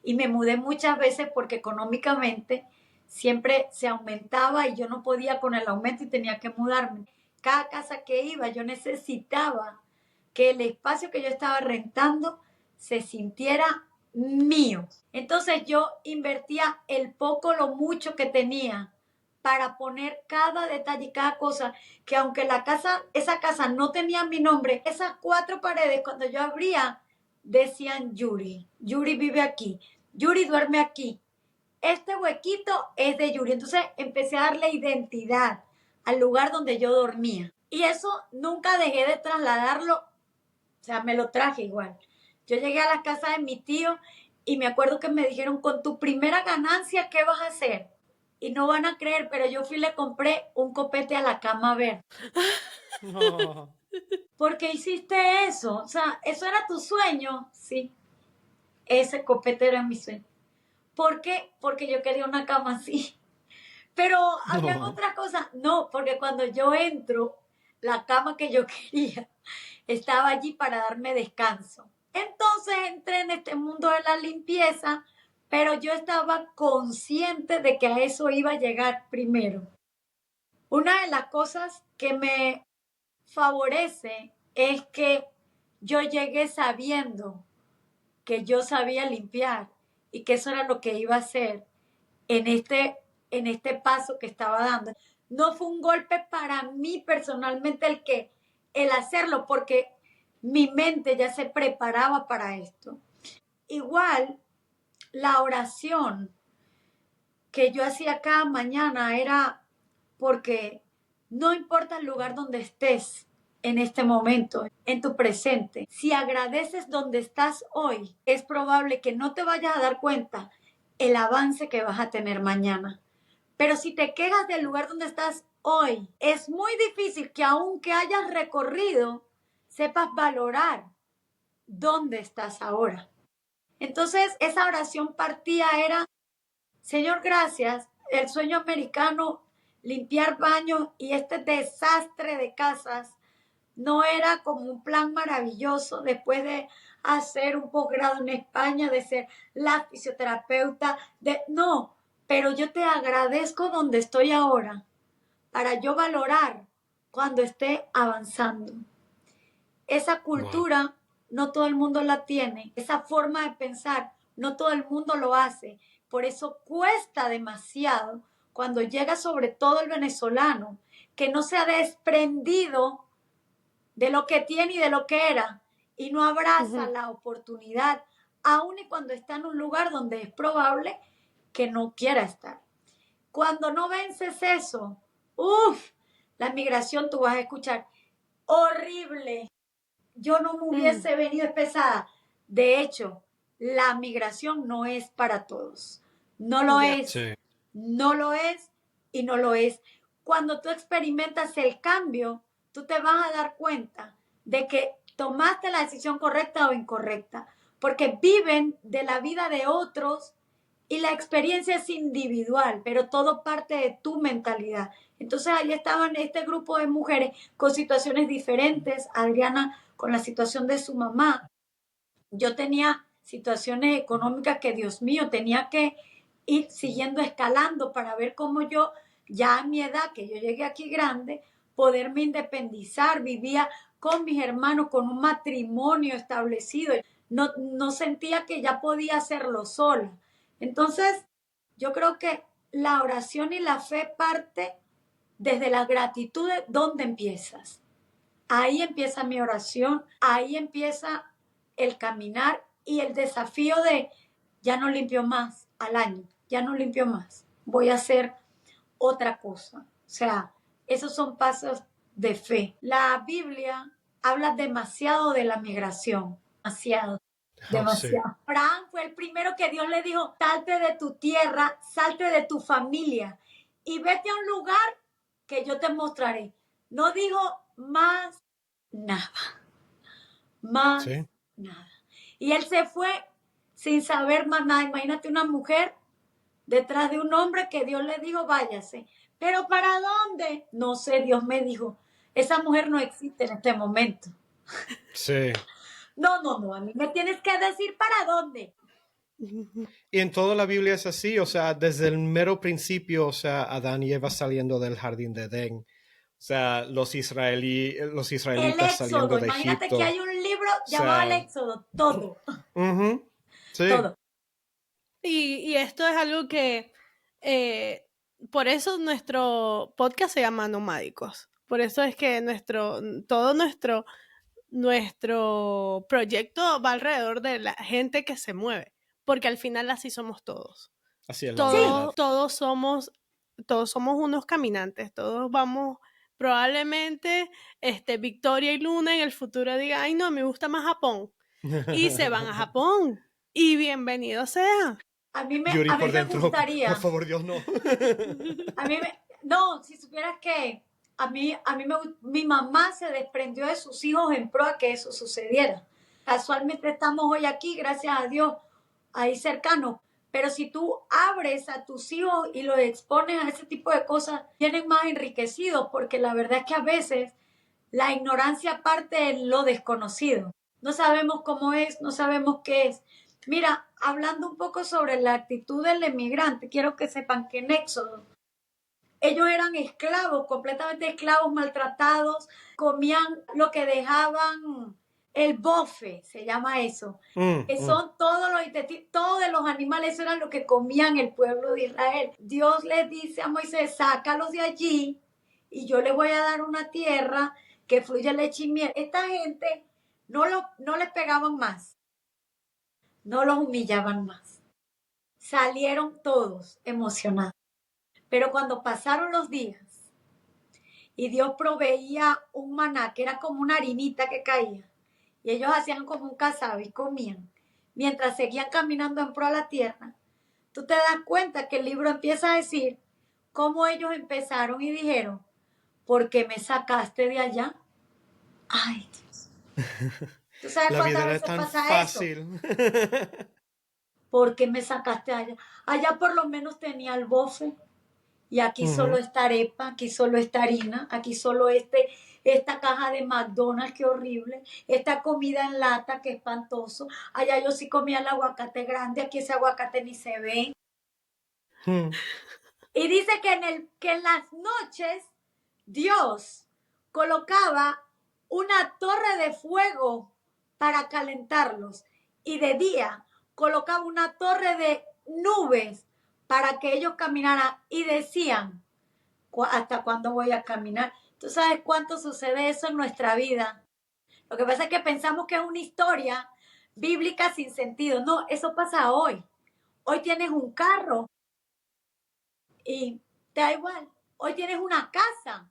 Y me mudé muchas veces porque económicamente siempre se aumentaba y yo no podía con el aumento y tenía que mudarme. Cada casa que iba yo necesitaba que el espacio que yo estaba rentando se sintiera mío. Entonces yo invertía el poco, lo mucho que tenía para poner cada detalle y cada cosa, que aunque esa casa no tenía mi nombre, esas 4 paredes cuando yo abría decían Yuri vive aquí, Yuri duerme aquí, este huequito es de Yuri. Entonces empecé a darle identidad al lugar donde yo dormía. Y eso nunca dejé de trasladarlo, o sea, me lo traje igual. Yo llegué a la casa de mi tío y me acuerdo que me dijeron, con tu primera ganancia, ¿qué vas a hacer? Y no van a creer, pero yo fui y le compré un copete a la cama verde. No. ¿Por qué hiciste eso? O sea, ¿eso era tu sueño? Sí, ese copete era mi sueño. ¿Por qué? Porque yo quería una cama así. Pero habían No. otras cosas. No, porque cuando yo entro, la cama que yo quería estaba allí para darme descanso. Entonces entré en este mundo de la limpieza, pero yo estaba consciente de que a eso iba a llegar primero. Una de las cosas que me favorece es que yo llegué sabiendo que yo sabía limpiar y que eso era lo que iba a hacer en este paso que estaba dando. No fue un golpe para mí personalmente el hacerlo, porque mi mente ya se preparaba para esto. Igual, la oración que yo hacía cada mañana era porque no importa el lugar donde estés en este momento, en tu presente, si agradeces donde estás hoy, es probable que no te vayas a dar cuenta el avance que vas a tener mañana. Pero si te quejas del lugar donde estás hoy, es muy difícil que aunque hayas recorrido, sepas valorar dónde estás ahora. Entonces, esa oración partía era, Señor, gracias, el sueño americano, limpiar baños y este desastre de casas no era como un plan maravilloso después de hacer un posgrado en España, de ser la fisioterapeuta, no, pero yo te agradezco donde estoy ahora para yo valorar cuando esté avanzando. Esa cultura wow, no todo el mundo la tiene, esa forma de pensar no todo el mundo lo hace, por eso cuesta demasiado cuando llega sobre todo el venezolano que no se ha desprendido de lo que tiene y de lo que era y no abraza la oportunidad, aun y cuando está en un lugar donde es probable que no quiera estar. Cuando no vences eso, la migración tú vas a escuchar, horrible, yo no me hubiese venido pesada. De hecho, la migración no es para todos. No lo es. Sí. No lo es y no lo es. Cuando tú experimentas el cambio, tú te vas a dar cuenta de que tomaste la decisión correcta o incorrecta, porque viven de la vida de otros y la experiencia es individual, pero todo parte de tu mentalidad. Entonces ahí estaban este grupo de mujeres con situaciones diferentes, Adriana con la situación de su mamá. Yo tenía situaciones económicas que, Dios mío, tenía que ir siguiendo escalando para ver cómo yo, ya a mi edad, que yo llegué aquí grande, poderme independizar. Vivía con mis hermanos, con un matrimonio establecido. No sentía que ya podía hacerlo sola. Entonces, yo creo que la oración y la fe parte desde la gratitud de dónde empiezas. Ahí empieza mi oración, ahí empieza el caminar y el desafío de ya no limpio más al año, ya no limpio más, voy a hacer otra cosa. O sea, esos son pasos de fe. La Biblia habla demasiado de la migración, demasiado. Demasiado. Sí. Abraham fue el primero que Dios le dijo, salte de tu tierra, salte de tu familia y vete a un lugar que yo te mostraré. No dijo más nada. Más sí. Nada. Y él se fue sin saber más nada. Imagínate una mujer detrás de un hombre que Dios le dijo, váyase. ¿Pero para dónde? No sé, Dios me dijo, esa mujer no existe en este momento. Sí. No, a mí me tienes que decir para dónde. Y en toda la Biblia es así, o sea, desde el mero principio, o sea, Adán y Eva saliendo del jardín de Edén, o sea, los israelitas Éxodo, saliendo de imagínate Egipto. Que hay un libro llamado el Éxodo, todo. Sí. Todo. Y esto es algo que, por eso nuestro podcast se llama Nomádicos. Por eso es que todo nuestro proyecto va alrededor de la gente que se mueve, porque al final así somos todos. Así es todos somos unos caminantes, todos vamos, probablemente Victoria y Luna en el futuro digan, ay no, me gusta más Japón, y se van a Japón, y bienvenido sea. A mí me dentro, gustaría. Por favor, Dios, no. No, si supieras que mi mamá se desprendió de sus hijos en pro a que eso sucediera. Casualmente estamos hoy aquí, gracias a Dios, ahí cercanos. Pero si tú abres a tus hijos y los expones a ese tipo de cosas, vienen más enriquecidos, porque la verdad es que a veces la ignorancia parte en lo desconocido. No sabemos cómo es, no sabemos qué es. Mira, hablando un poco sobre la actitud del emigrante, quiero que sepan que en Éxodo, ellos eran esclavos, completamente esclavos, maltratados, comían lo que dejaban, el bofe, se llama eso, que son todos los intestinos, todos los animales, eso era lo que comían el pueblo de Israel. Dios les dice a Moisés, sácalos de allí y yo les voy a dar una tierra que fluye leche y miel. Esta gente no les pegaban más, no los humillaban más. Salieron todos emocionados. Pero cuando pasaron los días y Dios proveía un maná, que era como una harinita que caía, y ellos hacían como un casabe y comían, mientras seguían caminando en pro a la tierra, tú te das cuenta que el libro empieza a decir cómo ellos empezaron y dijeron, ¿por qué me sacaste de allá? Ay, Dios. ¿Tú sabes La cuántas vida veces es tan pasa fácil. eso? ¿Por qué me sacaste de allá? Allá por lo menos tenía el bofe. Y aquí solo está arepa, aquí solo está harina, aquí solo esta caja de McDonald's, qué horrible, esta comida en lata, qué espantoso. Allá yo sí comía el aguacate grande, aquí ese aguacate ni se ve. Y dice que en las noches Dios colocaba una torre de fuego para calentarlos y de día colocaba una torre de nubes para que ellos caminaran y decían, ¿hasta cuándo voy a caminar? ¿Tú sabes cuánto sucede eso en nuestra vida? Lo que pasa es que pensamos que es una historia bíblica sin sentido. No, eso pasa hoy. Hoy tienes un carro y te da igual. Hoy tienes una casa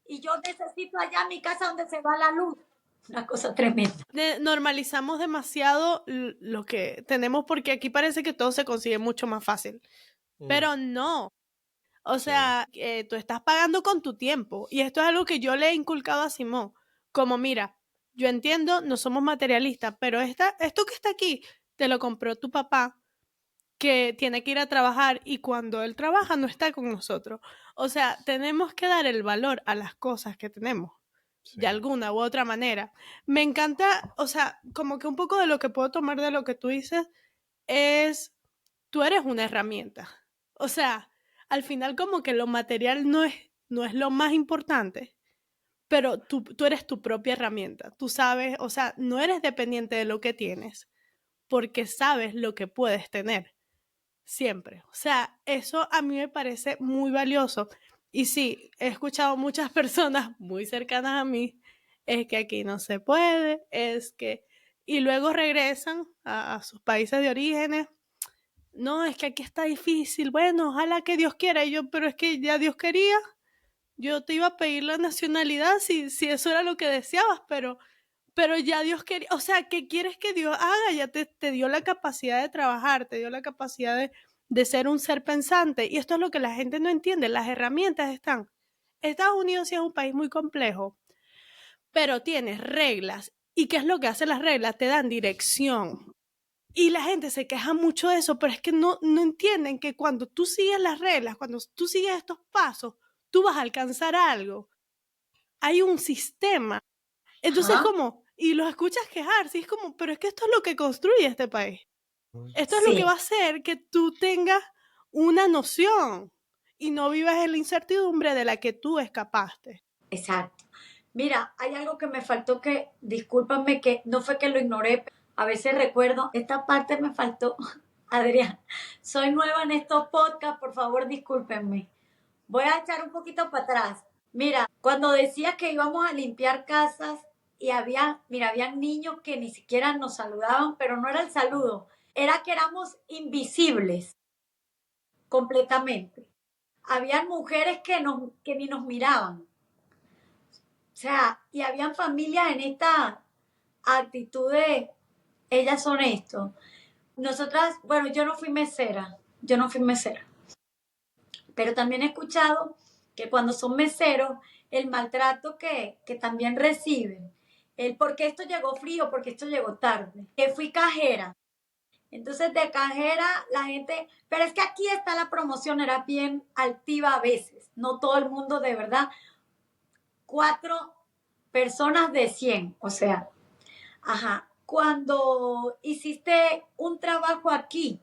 y yo necesito allá mi casa donde se va la luz. Una cosa tremenda. Normalizamos demasiado lo que tenemos porque aquí parece que todo se consigue mucho más fácil. Pero no. O sea, tú estás pagando con tu tiempo. Y esto es algo que yo le he inculcado a Simón. Como, mira, yo entiendo, no somos materialistas, pero esto que está aquí, te lo compró tu papá, que tiene que ir a trabajar y cuando él trabaja no está con nosotros. O sea, tenemos que dar el valor a las cosas que tenemos. Sí. De alguna u otra manera. Me encanta, o sea, como que un poco de lo que puedo tomar de lo que tú dices es, tú eres una herramienta. O sea, al final como que lo material no es lo más importante, pero tú eres tu propia herramienta. Tú sabes, o sea, no eres dependiente de lo que tienes, porque sabes lo que puedes tener. Siempre. O sea, eso a mí me parece muy valioso. Y sí, he escuchado muchas personas muy cercanas a mí, es que aquí no se puede, es que... Y luego regresan a sus países de orígenes. No, es que aquí está difícil. Bueno, ojalá que Dios quiera. Y yo, pero es que ya Dios quería. Yo te iba a pedir la nacionalidad si eso era lo que deseabas, pero ya Dios quería. O sea, ¿qué quieres que Dios haga? Ya te dio la capacidad de trabajar, te dio la capacidad de ser un ser pensante. Y esto es lo que la gente no entiende. Las herramientas están. Estados Unidos sí es un país muy complejo, pero tienes reglas. ¿Y qué es lo que hacen las reglas? Te dan dirección. Y la gente se queja mucho de eso, pero es que no entienden que cuando tú sigues las reglas, cuando tú sigues estos pasos, tú vas a alcanzar algo. Hay un sistema. Entonces, como, y los escuchas quejarse, es como, pero es que esto es lo que construye este país. Esto es lo que va a hacer que tú tengas una noción y no vivas en la incertidumbre de la que tú escapaste. Exacto. Mira, hay algo que me faltó que, discúlpame, que no fue que lo ignoré, a veces recuerdo, esta parte me faltó. Adrián, soy nueva en estos podcasts, por favor discúlpenme. Voy a echar un poquito para atrás. Mira, cuando decías que íbamos a limpiar casas y habían niños que ni siquiera nos saludaban, pero no era el saludo, era que éramos invisibles completamente. Habían mujeres que ni nos miraban. O sea, y habían familias en esta actitud de ellas son esto. Nosotras, bueno, yo no fui mesera, pero también he escuchado que cuando son meseros, el maltrato que también reciben, el por qué esto llegó frío, porque esto llegó tarde, que fui cajera. Entonces de cajera la gente, pero es que aquí está la promoción, era bien altiva a veces, no todo el mundo de verdad, 4 personas de 100, o sea, ajá, cuando hiciste un trabajo aquí,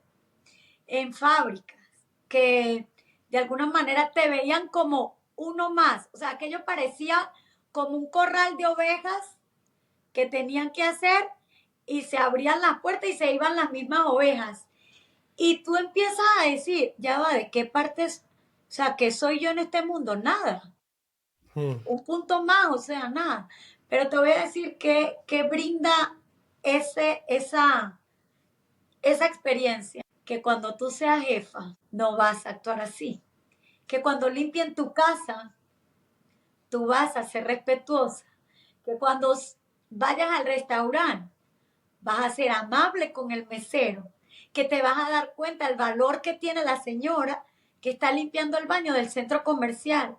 en fábricas, que de alguna manera te veían como uno más, o sea, aquello parecía como un corral de ovejas que tenían que hacer y se abrían las puertas y se iban las mismas ovejas. Y tú empiezas a decir, ya va, ¿de qué partes? O sea, ¿qué soy yo en este mundo? Nada. Un punto más, o sea, nada. Pero te voy a decir que brinda esa experiencia, que cuando tú seas jefa, no vas a actuar así. Que cuando limpien tu casa, tú vas a ser respetuosa. Que cuando vayas al restaurante, vas a ser amable con el mesero. Que te vas a dar cuenta del valor que tiene la señora que está limpiando el baño del centro comercial.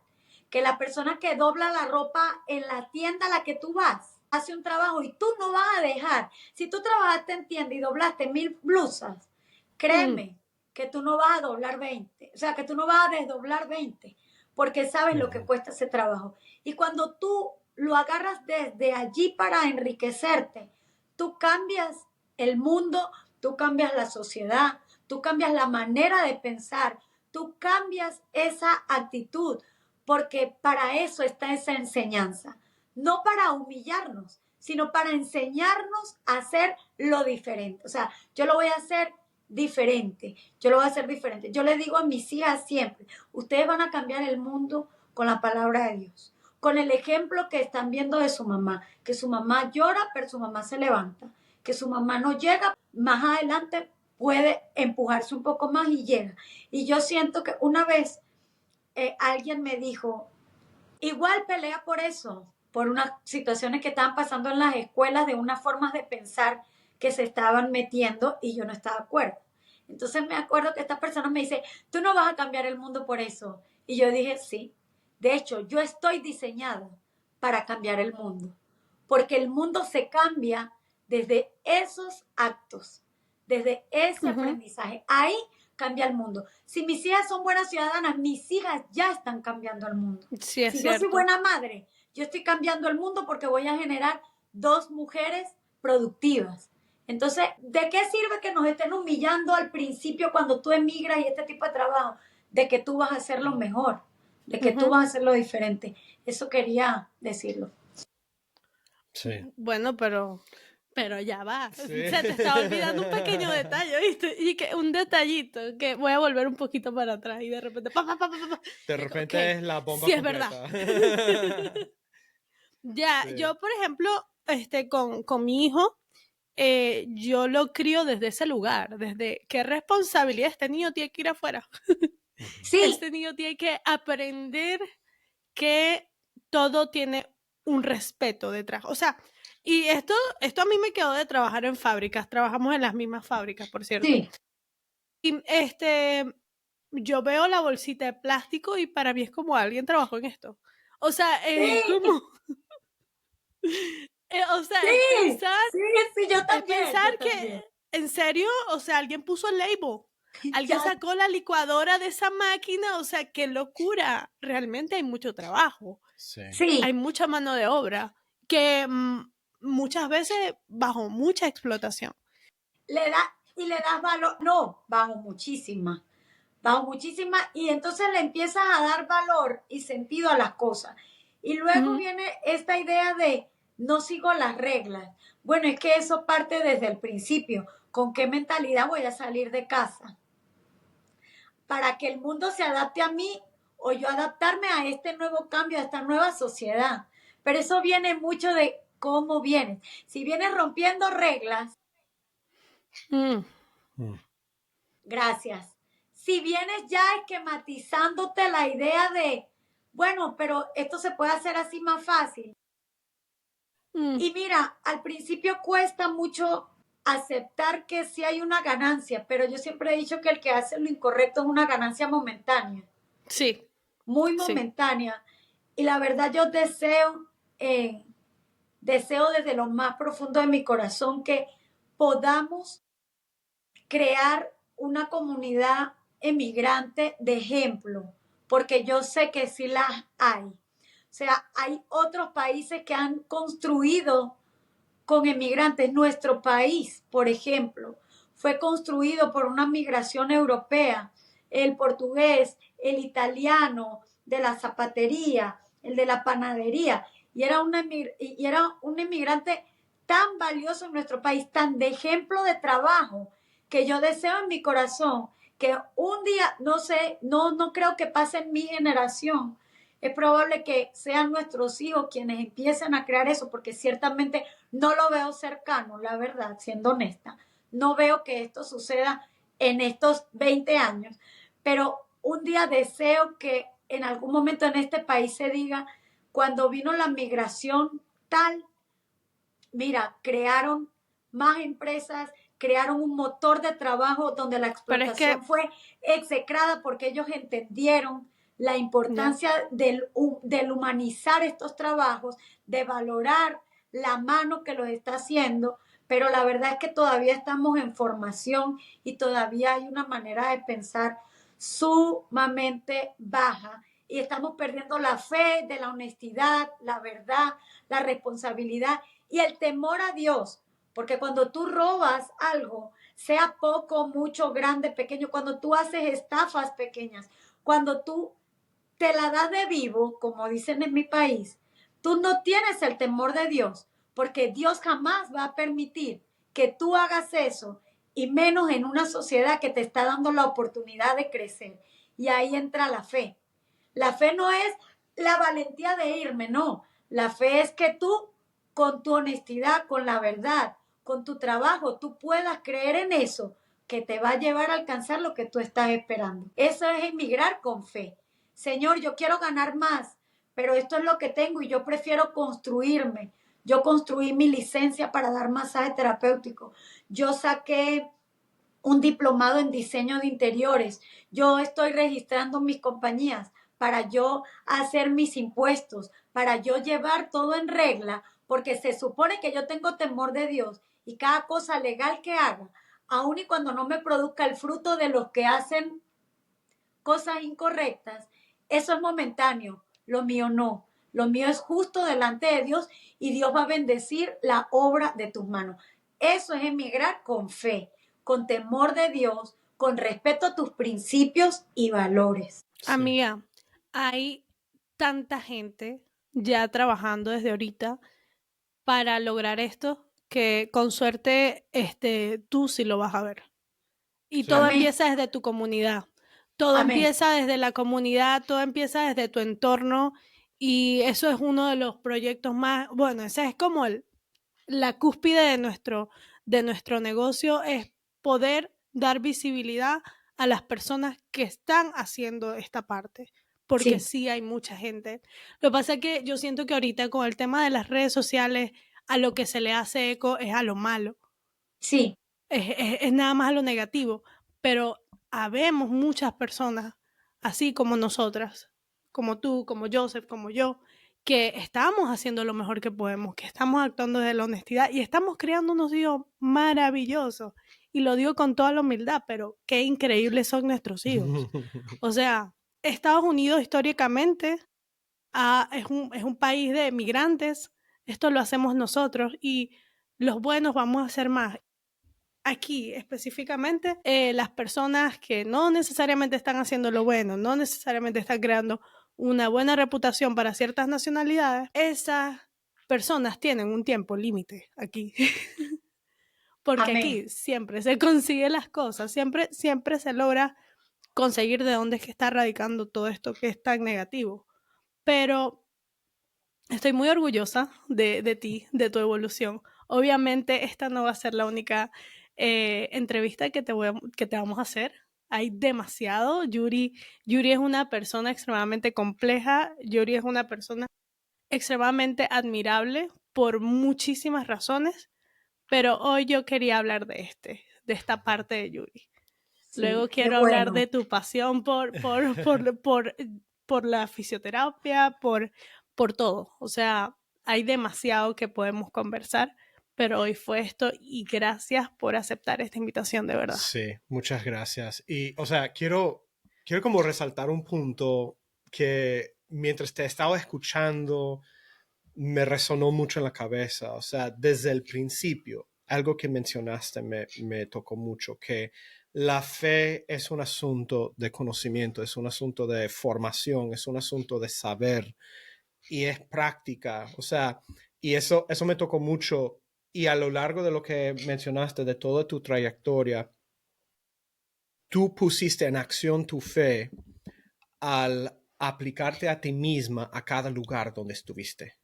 Que la persona que dobla la ropa en la tienda a la que tú vas hace un trabajo y tú no vas a dejar. Si tú trabajaste en tienda y doblaste 1000 blusas, créeme que tú no vas a doblar 20. O sea, que tú no vas a desdoblar 20 porque sabes lo que cuesta ese trabajo. Y cuando tú lo agarras desde allí para enriquecerte, tú cambias el mundo, tú cambias la sociedad, tú cambias la manera de pensar, tú cambias esa actitud, porque para eso está esa enseñanza, no para humillarnos, sino para enseñarnos a hacer lo diferente. O sea, yo lo voy a hacer diferente, yo lo voy a hacer diferente. Yo le digo a mis hijas siempre, ustedes van a cambiar el mundo con la palabra de Dios, con el ejemplo que están viendo de su mamá, que su mamá llora, pero su mamá se levanta, que su mamá no llega, más adelante puede empujarse un poco más y llega. Y yo siento que una vez alguien me dijo, igual pelea por eso, por unas situaciones que estaban pasando en las escuelas, de unas formas de pensar que se estaban metiendo y yo no estaba de acuerdo. Entonces me acuerdo que esta persona me dice, tú no vas a cambiar el mundo por eso. Y yo dije, sí. De hecho, yo estoy diseñado para cambiar el mundo, porque el mundo se cambia desde esos actos, desde ese aprendizaje. Ahí cambia el mundo. Si mis hijas son buenas ciudadanas, mis hijas ya están cambiando el mundo. Sí, es si cierto. Yo soy buena madre, yo estoy cambiando el mundo porque voy a generar 2 mujeres productivas. Entonces, ¿de qué sirve que nos estén humillando al principio cuando tú emigras y este tipo de trabajo? De que tú vas a hacerlo mejor, de que tú vas a hacerlo diferente. Eso quería decirlo. Sí. Bueno, pero ya va. Sí. Se te está olvidando un pequeño detalle, ¿viste? Y que un detallito, que voy a volver un poquito para atrás y de repente... De repente es la bomba sí, completa. Es verdad. Ya, sí. Yo, por ejemplo, con mi hijo, yo lo crío desde ese lugar, desde qué responsabilidad este niño tiene que ir afuera. Sí. Este niño tiene que aprender que todo tiene un respeto detrás. O sea, y esto a mí me quedó de trabajar en fábricas. Trabajamos en las mismas fábricas, por cierto. Sí. Y yo veo la bolsita de plástico y para mí es como alguien trabajó en esto. O sea, es como... o sea, sí, es pensar... Sí, yo también. Es pensar que, en serio, o sea, alguien puso el label. Alguien sacó la licuadora de esa máquina, o sea, qué locura. Realmente hay mucho trabajo. Sí. Hay mucha mano de obra que muchas veces bajo mucha explotación. Le das valor, no, bajo muchísima, y entonces le empiezas a dar valor y sentido a las cosas. Y luego viene esta idea de no sigo las reglas. Bueno, es que eso parte desde el principio. ¿Con qué mentalidad voy a salir de casa? Para que el mundo se adapte a mí o yo adaptarme a este nuevo cambio, a esta nueva sociedad. Pero eso viene mucho de cómo vienes. Si vienes rompiendo reglas, gracias. Si vienes ya esquematizándote la idea de, bueno, pero esto se puede hacer así más fácil. Y mira, al principio cuesta mucho aceptar que sí hay una ganancia, pero yo siempre he dicho que el que hace lo incorrecto es una ganancia momentánea. Sí. muy Sí. momentánea. Y la verdad yo deseo desde lo más profundo de mi corazón que podamos crear una comunidad emigrante de ejemplo, porque yo sé que sí las hay. O sea, hay otros países que han construido con emigrantes. Nuestro país, por ejemplo, fue construido por una migración europea. El portugués, el italiano, de la zapatería, el de la panadería. Y era un emigrante tan valioso en nuestro país, tan de ejemplo de trabajo, que yo deseo en mi corazón que un día, no sé, no creo que pase en mi generación, es probable que sean nuestros hijos quienes empiecen a crear eso, porque ciertamente no lo veo cercano, la verdad, siendo honesta. No veo que esto suceda en estos 20 años, pero un día deseo que en algún momento en este país se diga, cuando vino la migración tal, mira, crearon más empresas, crearon un motor de trabajo donde la explotación fue execrada porque ellos entendieron la importancia del humanizar estos trabajos, de valorar la mano que los está haciendo, pero la verdad es que todavía estamos en formación y todavía hay una manera de pensar sumamente baja y estamos perdiendo la fe de la honestidad, la verdad, la responsabilidad y el temor a Dios, porque cuando tú robas algo, sea poco, mucho, grande, pequeño, cuando tú haces estafas pequeñas, cuando tú te la das de vivo, como dicen en mi país, tú no tienes el temor de Dios, porque Dios jamás va a permitir que tú hagas eso, y menos en una sociedad que te está dando la oportunidad de crecer. Y ahí entra la fe. La fe no es la valentía de irme, no. La fe es que tú, con tu honestidad, con la verdad, con tu trabajo, tú puedas creer en eso que te va a llevar a alcanzar lo que tú estás esperando. Eso es emigrar con fe. Señor, yo quiero ganar más, pero esto es lo que tengo y yo prefiero construirme. Yo construí mi licencia para dar masaje terapéutico. Yo saqué un diplomado en diseño de interiores. Yo estoy registrando mis compañías para yo hacer mis impuestos, para yo llevar todo en regla, porque se supone que yo tengo temor de Dios y cada cosa legal que haga, aun y cuando no me produzca el fruto de los que hacen cosas incorrectas, eso es momentáneo, lo mío no. Lo mío es justo delante de Dios y Dios va a bendecir la obra de tus manos. Eso es emigrar con fe, con temor de Dios, con respeto a tus principios y valores. Sí. Amiga, hay tanta gente ya trabajando desde ahorita para lograr esto que con suerte tú sí lo vas a ver. Y todo Amén. empieza desde tu comunidad. Todo Amén. empieza desde la comunidad, todo empieza desde tu entorno y eso es uno de los proyectos más, bueno, ese es como la cúspide de nuestro negocio, es poder dar visibilidad a las personas que están haciendo esta parte, porque sí hay mucha gente. Lo que pasa es que yo siento que ahorita con el tema de las redes sociales, a lo que se le hace eco es a lo malo. Sí. Es nada más a lo negativo, pero habemos muchas personas, así como nosotras, como tú, como Joseph, como yo, que estamos haciendo lo mejor que podemos, que estamos actuando desde la honestidad y estamos creando unos hijos maravillosos. Y lo digo con toda la humildad, pero qué increíbles son nuestros hijos. O sea, Estados Unidos históricamente es un país de migrantes, esto lo hacemos nosotros y los buenos vamos a hacer más. Aquí específicamente, las personas que no necesariamente están haciendo lo bueno, no necesariamente están creando una buena reputación para ciertas nacionalidades, esas personas tienen un tiempo límite aquí. Porque Amén. Aquí siempre se consiguen las cosas, siempre se logra conseguir de dónde es que está radicando todo esto que es tan negativo. Pero estoy muy orgullosa de ti, de tu evolución. Obviamente esta no va a ser la única entrevista que te vamos a hacer. Hay demasiado. Yuri es una persona extremadamente compleja. Yuri es una persona extremadamente admirable por muchísimas razones, pero hoy yo quería hablar de esta parte de Yuri. Sí, Luego quiero hablar de tu pasión por por la fisioterapia, por todo. O sea, hay demasiado que podemos conversar, pero hoy fue esto y gracias por aceptar esta invitación, de verdad. Sí, muchas gracias. Y, o sea, quiero como resaltar un punto que mientras te estaba escuchando me resonó mucho en la cabeza. O sea, desde el principio, algo que mencionaste me tocó mucho, que la fe es un asunto de conocimiento, es un asunto de formación, es un asunto de saber y es práctica. O sea, y eso me tocó mucho. Y a lo largo de lo que mencionaste, de toda tu trayectoria, tú pusiste en acción tu fe al aplicarte a ti misma a cada lugar donde estuviste.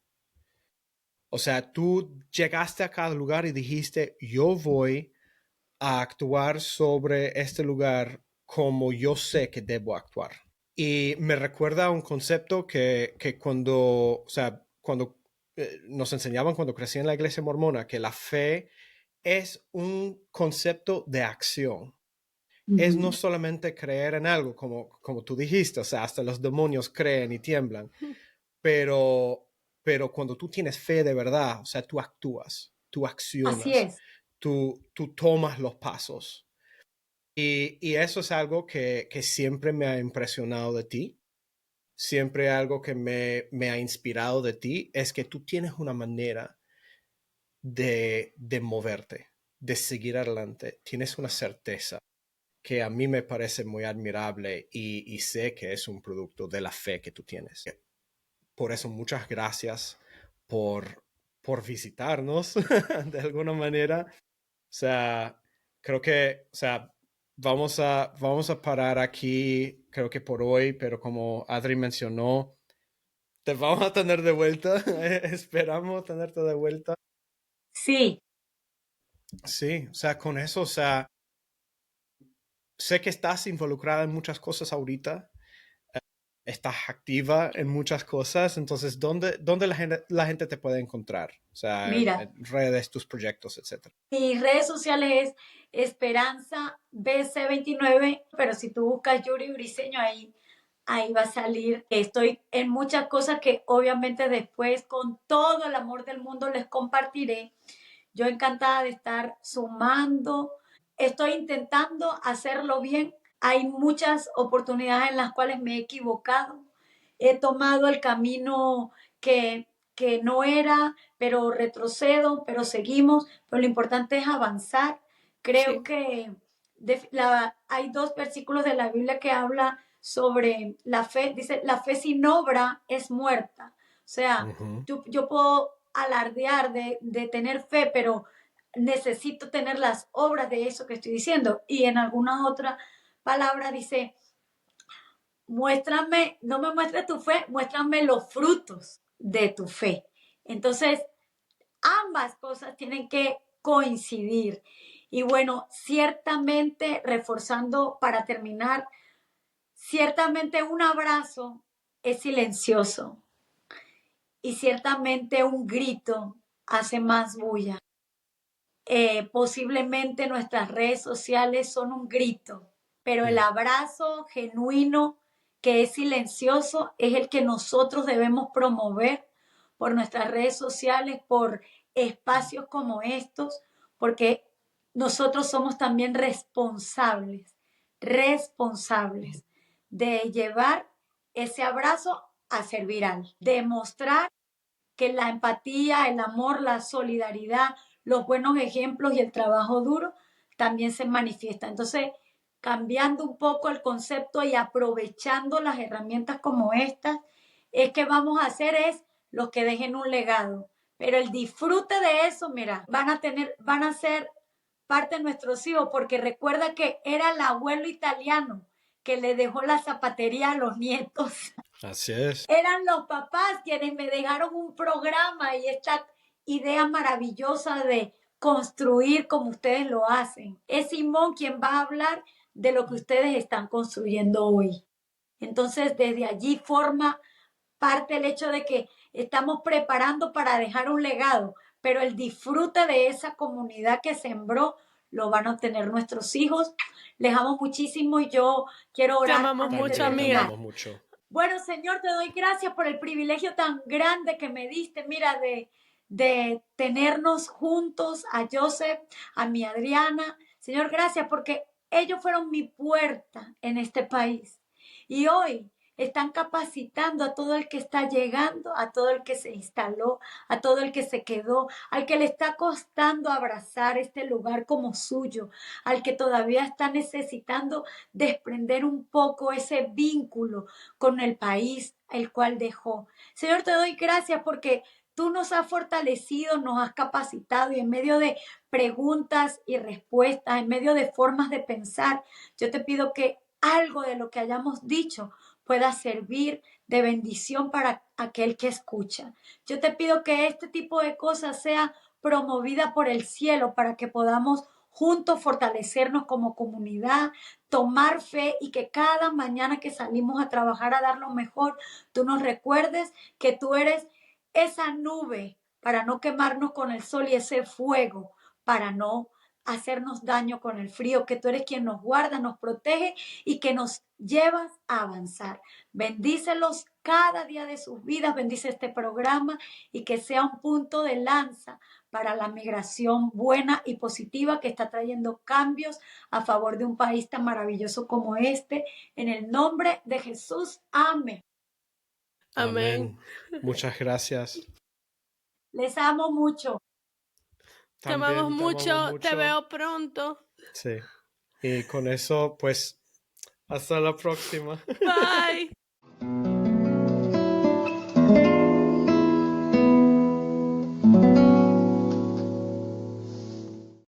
O sea, tú llegaste a cada lugar y dijiste, yo voy a actuar sobre este lugar como yo sé que debo actuar. Y me recuerda a un concepto que cuando, o sea, cuando nos enseñaban cuando crecí en la iglesia mormona, que la fe es un concepto de acción. Es no solamente creer en algo, como tú dijiste, o sea, hasta los demonios creen y tiemblan, pero cuando tú tienes fe de verdad, o sea, tú actúas, tú Así accionas, es. tú tomas los pasos. Y eso es algo que siempre me ha impresionado de ti, siempre algo que me ha inspirado de ti, es que tú tienes una manera de moverte, de seguir adelante, tienes una certeza que a mí me parece muy admirable y sé que es un producto de la fe que tú tienes. Por eso, muchas gracias por visitarnos de alguna manera. O sea, creo que, o sea, vamos a parar aquí, creo que por hoy, pero como Adri mencionó, te vamos a tener de vuelta. Esperamos tenerte de vuelta. Sí, Sí, o sea, con eso, o sea, sé que estás involucrada en muchas cosas ahorita, estás activa en muchas cosas, entonces, ¿dónde la gente te puede encontrar? O sea, mira, en redes, tus proyectos, etcétera. mis redes sociales es Esperanza BC29, pero si tú buscas Yuri Briseño ahí va a salir. Estoy en muchas cosas que obviamente después con todo el amor del mundo les compartiré. Yo encantada de estar sumando. Estoy intentando hacerlo bien. Hay muchas oportunidades en las cuales me he equivocado. He tomado el camino que no era, pero retrocedo, pero seguimos. Pero lo importante es avanzar. Creo Sí. que hay dos versículos de la Biblia que habla sobre la fe. Dice, la fe sin obra es muerta. O sea, yo puedo alardear de tener fe, pero necesito tener las obras de eso que estoy diciendo. Y en alguna otra palabra dice, muéstrame, no me muestres tu fe, muéstrame los frutos de tu fe. Entonces, ambas cosas tienen que coincidir. Y bueno, ciertamente, reforzando para terminar, ciertamente un abrazo es silencioso y ciertamente un grito hace más bulla. Posiblemente nuestras redes sociales son un grito, pero el abrazo genuino que es silencioso es el que nosotros debemos promover por nuestras redes sociales, por espacios como estos, porque nosotros somos también responsables de llevar ese abrazo a ser viral, de mostrar que la empatía, el amor, la solidaridad, los buenos ejemplos y el trabajo duro también se manifiesta. Entonces, cambiando un poco el concepto y aprovechando las herramientas como estas, es que vamos a hacer es los que dejen un legado. Pero el disfrute de eso, mira, van a ser parte de nuestros hijos, porque recuerda que era el abuelo italiano que le dejó la zapatería a los nietos. Así es. Eran los papás quienes me dejaron un programa y esta idea maravillosa de construir como ustedes lo hacen. Es Simón quien va a hablar de lo que ustedes están construyendo hoy. Entonces, desde allí forma parte el hecho de que estamos preparando para dejar un legado, pero el disfrute de esa comunidad que sembró lo van a obtener nuestros hijos. Les amo muchísimo y yo quiero Te orar amamos antes de mucho, También te terminar. amiga. amamos mucho. Bueno, Señor, te doy gracias por el privilegio tan grande que me diste, mira, de tenernos juntos, a Joseph, a mi Adriana. Señor, gracias porque ellos fueron mi puerta en este país. Y hoy están capacitando a todo el que está llegando, a todo el que se instaló, a todo el que se quedó, al que le está costando abrazar este lugar como suyo, al que todavía está necesitando desprender un poco ese vínculo con el país el cual dejó. Señor, te doy gracias porque tú nos has fortalecido, nos has capacitado y en medio de preguntas y respuestas, en medio de formas de pensar, yo te pido que algo de lo que hayamos dicho pueda servir de bendición para aquel que escucha. Yo te pido que este tipo de cosas sea promovida por el cielo para que podamos juntos fortalecernos como comunidad, tomar fe y que cada mañana que salimos a trabajar a dar lo mejor, tú nos recuerdes que tú eres esa nube para no quemarnos con el sol y ese fuego para no hacernos daño con el frío, que tú eres quien nos guarda, nos protege y que nos llevas a avanzar. Bendícelos cada día de sus vidas, bendice este programa y que sea un punto de lanza para la migración buena y positiva que está trayendo cambios a favor de un país tan maravilloso como este. En el nombre de Jesús, amén. Amén. Muchas gracias. Les amo mucho. Te amamos mucho, te veo pronto. Sí. Y con eso, pues, hasta la próxima. Bye.